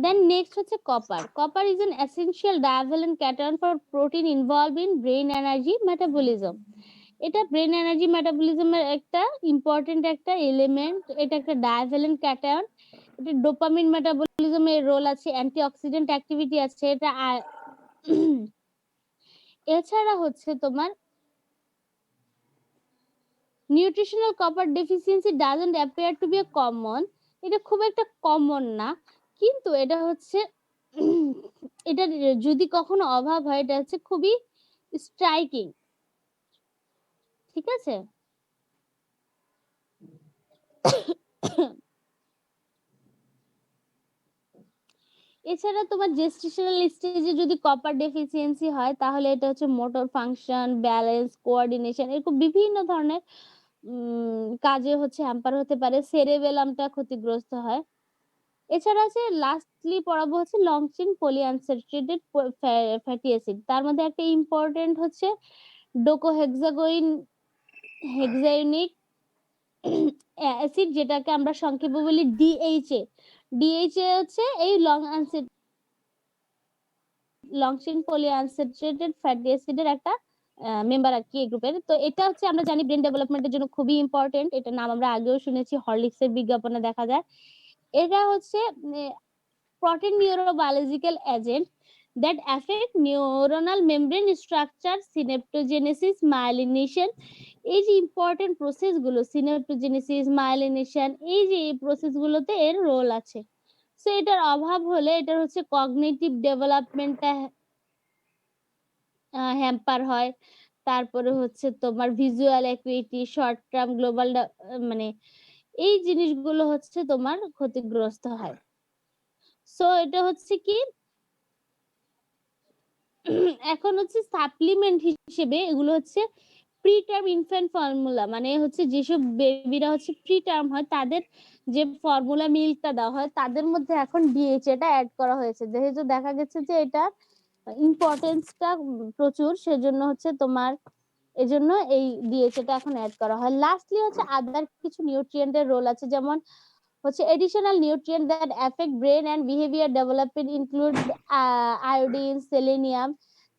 Then next হচ্ছে copper. Copper is an essential divalent cation for protein involved in brain energy metabolism. এটা ব্রেন এনার্জি মেটাবলিজমের একটা ইম্পর্টেন্ট একটা এলিমেন্ট। এটা একটা ডাইভ্যালেন্ট ক্যাটায়ন। এটা ডোপামিন মেটাবলিজমের রোল আছে, অ্যান্টিঅক্সিডেন্ট অ্যাক্টিভিটি আছে এটা। এছাড়া হচ্ছে তোমার nutritional copper deficiency doesn't appear to be a common. এটা খুব একটা কমন না, কিন্তু এটা হচ্ছে এটা যদি কখনো অভাব হয় এটা হচ্ছে খুবই স্ট্রাইকিং। ঠিক আছে। এছাড়া তোমার জেস্টেশনাল স্টেজে যদি কপার ডেফিসিয়েন্সি হয় তাহলে এটা হচ্ছে মোটর ফাংশন, ব্যালেন্স, কোঅর্ডিনেশন, এরকম বিভিন্ন ধরনের কাজে হচ্ছে হ্যাম্পার হতে পারে। সেরেবেলামটা ক্ষতিগ্রস্ত হয়। এছাড়া আছে লাস্টলি পড়াবো হচ্ছে long chain polyunsaturated fatty acid. তার মধ্যে একটা ইম্পর্টেন্ট হচ্ছে হেক্সাইনিক অ্যাসিড, যেটাকে আমরা সংক্ষেপে বলি ডিএইচএ। ডিএইচএ হচ্ছে এই লং চেইন পলিআনস্যাচুরেটেড ফ্যাটি অ্যাসিডের একটা মেম্বার আর কি এই গ্রুপের। তো এটা হচ্ছে আমরা জানি ব্রেন ডেভেলপমেন্টের জন্য খুবই ইম্পর্টেন্ট। এটা নাম আমরা আগেও শুনেছি, হরলিক্সের বিজ্ঞাপনে দেখা যায়। এটা হচ্ছে protein neurobiological agent that affect neuronal membrane structure, synaptogenesis, myelination। এই যে ইম্পর্টেন্ট প্রসেস গুলো, সিনাপ্টোজেনেসিস, মাইলিনেশন, এই যে এই প্রসেস গুলোতে এর রোল আছে। সো এটার অভাব হলে এটার হচ্ছে কগনিটিভ ডেভেলপমেন্টটা হ্যাম্পার হয়। তারপরে হচ্ছে তোমার visual acuity, short term global মানে এই জিনিসগুলো হচ্ছে তোমার ক্ষতিগ্রস্ত হয়। সো এটা হচ্ছে কি এখন হচ্ছে সাপ্লিমেন্ট হিসেবে এগুলো হচ্ছে প্রি টার্ম ইনফ্যান্ট ফর্মুলা, মানে হচ্ছে যেসব বেবিরা হচ্ছে প্রি টার্ম হয় তাদের যে ফর্মুলা মিল্কটা দেওয়া হয় তাদের মধ্যে এখন ডিএইচএটা অ্যাড করা হয়েছে। যেহেতু দেখা গেছে যে এটা ইম্পর্টেন্সটা প্রচুর, সেজন্য হচ্ছে তোমার এজন্য এই ডিএইচএটা এখন অ্যাড করা হয়। লাস্টলি হচ্ছে আদার কিছু নিউট্রিয়েন্টের রোল আছে, যেমন হচ্ছে additional nutrient that affect brain and behaviour development include iodine, selenium,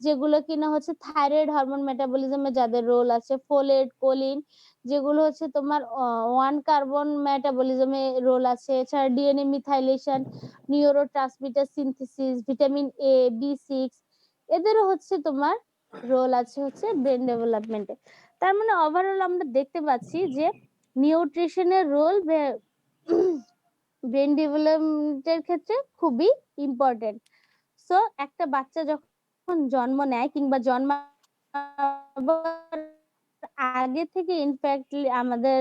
যেগুলো কিনা হচ্ছে থাইরয়েড হরমোন মেটাবলিজমে যাদের রোল আছে, ফোলেট, কোলিন, যেগুলো হচ্ছে তোমার ওয়ান কার্বন মেটাবলিজমে রোল আছে। এছাড়া DNA methylation, neurotransmitter synthesis, vitamin A, বি6, এদেরও হচ্ছে তোমার রোল আছে হচ্ছে ব্রেন ডেভেলপমেন্টে। তার মানে ওভারঅল আমরা দেখতে পাচ্ছি যে নিউট্রিশনের রোল ব্রেন ডেভেলপমেন্টের ক্ষেত্রে খুবই ইম্পর্টেন্ট। সো একটা বাচ্চা যখন জন্ম নেয় কিংবা জন্মাবার আগে থেকে ইনফ্যাক্ট আমাদের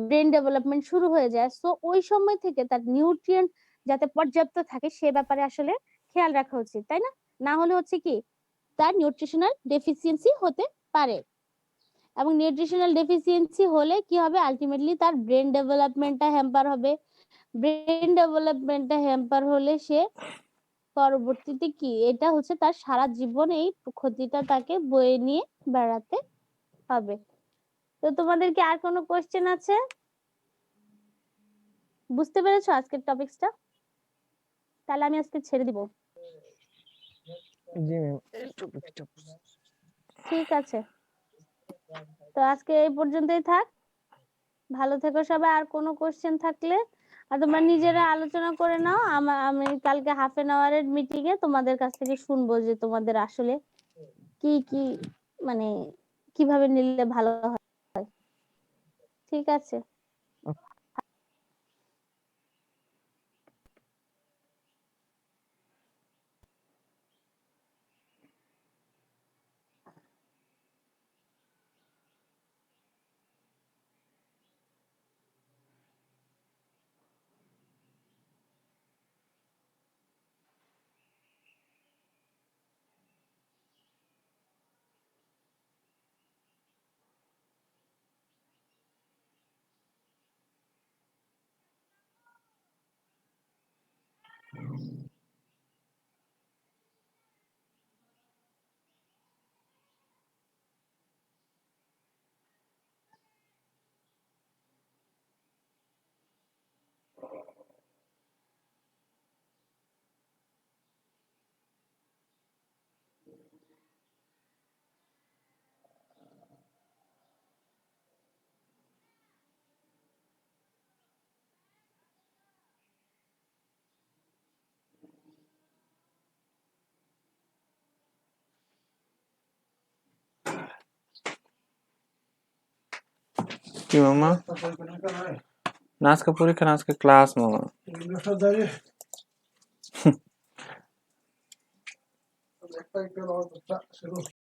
ব্রেন ডেভেলপমেন্ট শুরু হয়ে যায়। সো ওই সময় থেকে তার নিউট্রিয়েন্ট যাতে পর্যাপ্ত থাকে সে ব্যাপারে আসলে খেয়াল রাখা উচিত, তাই না? না হলে হচ্ছে কি তার নিউট্রিশনাল ডেফিসিয়েন্সি হতে পারে, এবং নিউট্রিশনাল ডেফিসিয়েন্সি হলে কি হবে, আলটিমেটলি তার ব্রেন ডেভেলপমেন্টটা হ্যাম্পার হবে। ব্রেন ডেভেলপমেন্টটা হ্যাম্পার হলে সে পরবর্তীতে কি এটা হচ্ছে তার সারা জীবন এই ক্ষতিটা তাকে বয়ে নিয়ে বেড়াতে হবে। তো তোমাদের কি আর কোনো কোশ্চেন আছে? বুঝতে পেরেছো আজকের টপিকসটা? তাহলে আমি আজকে ছেড়ে দিব। জি ম্যাম, এই টপিকটা ঠিক আছে, তো আজকে এই পর্যন্তই থাক। ভালো থেকো সবাই। আর কোনো কোশ্চেন থাকলে আর তোমরা নিজেরা আলোচনা করে নাও। আমি কালকে হাফ এন আওয়ারের মিটিং এ তোমাদের কাছ থেকে শুনবো যে তোমাদের আসলে কি কি মানে কিভাবে নিলে ভালো হয়। ঠিক আছে। কি মামা? না আজকে পরীক্ষা না, আজকে ক্লাস মামা।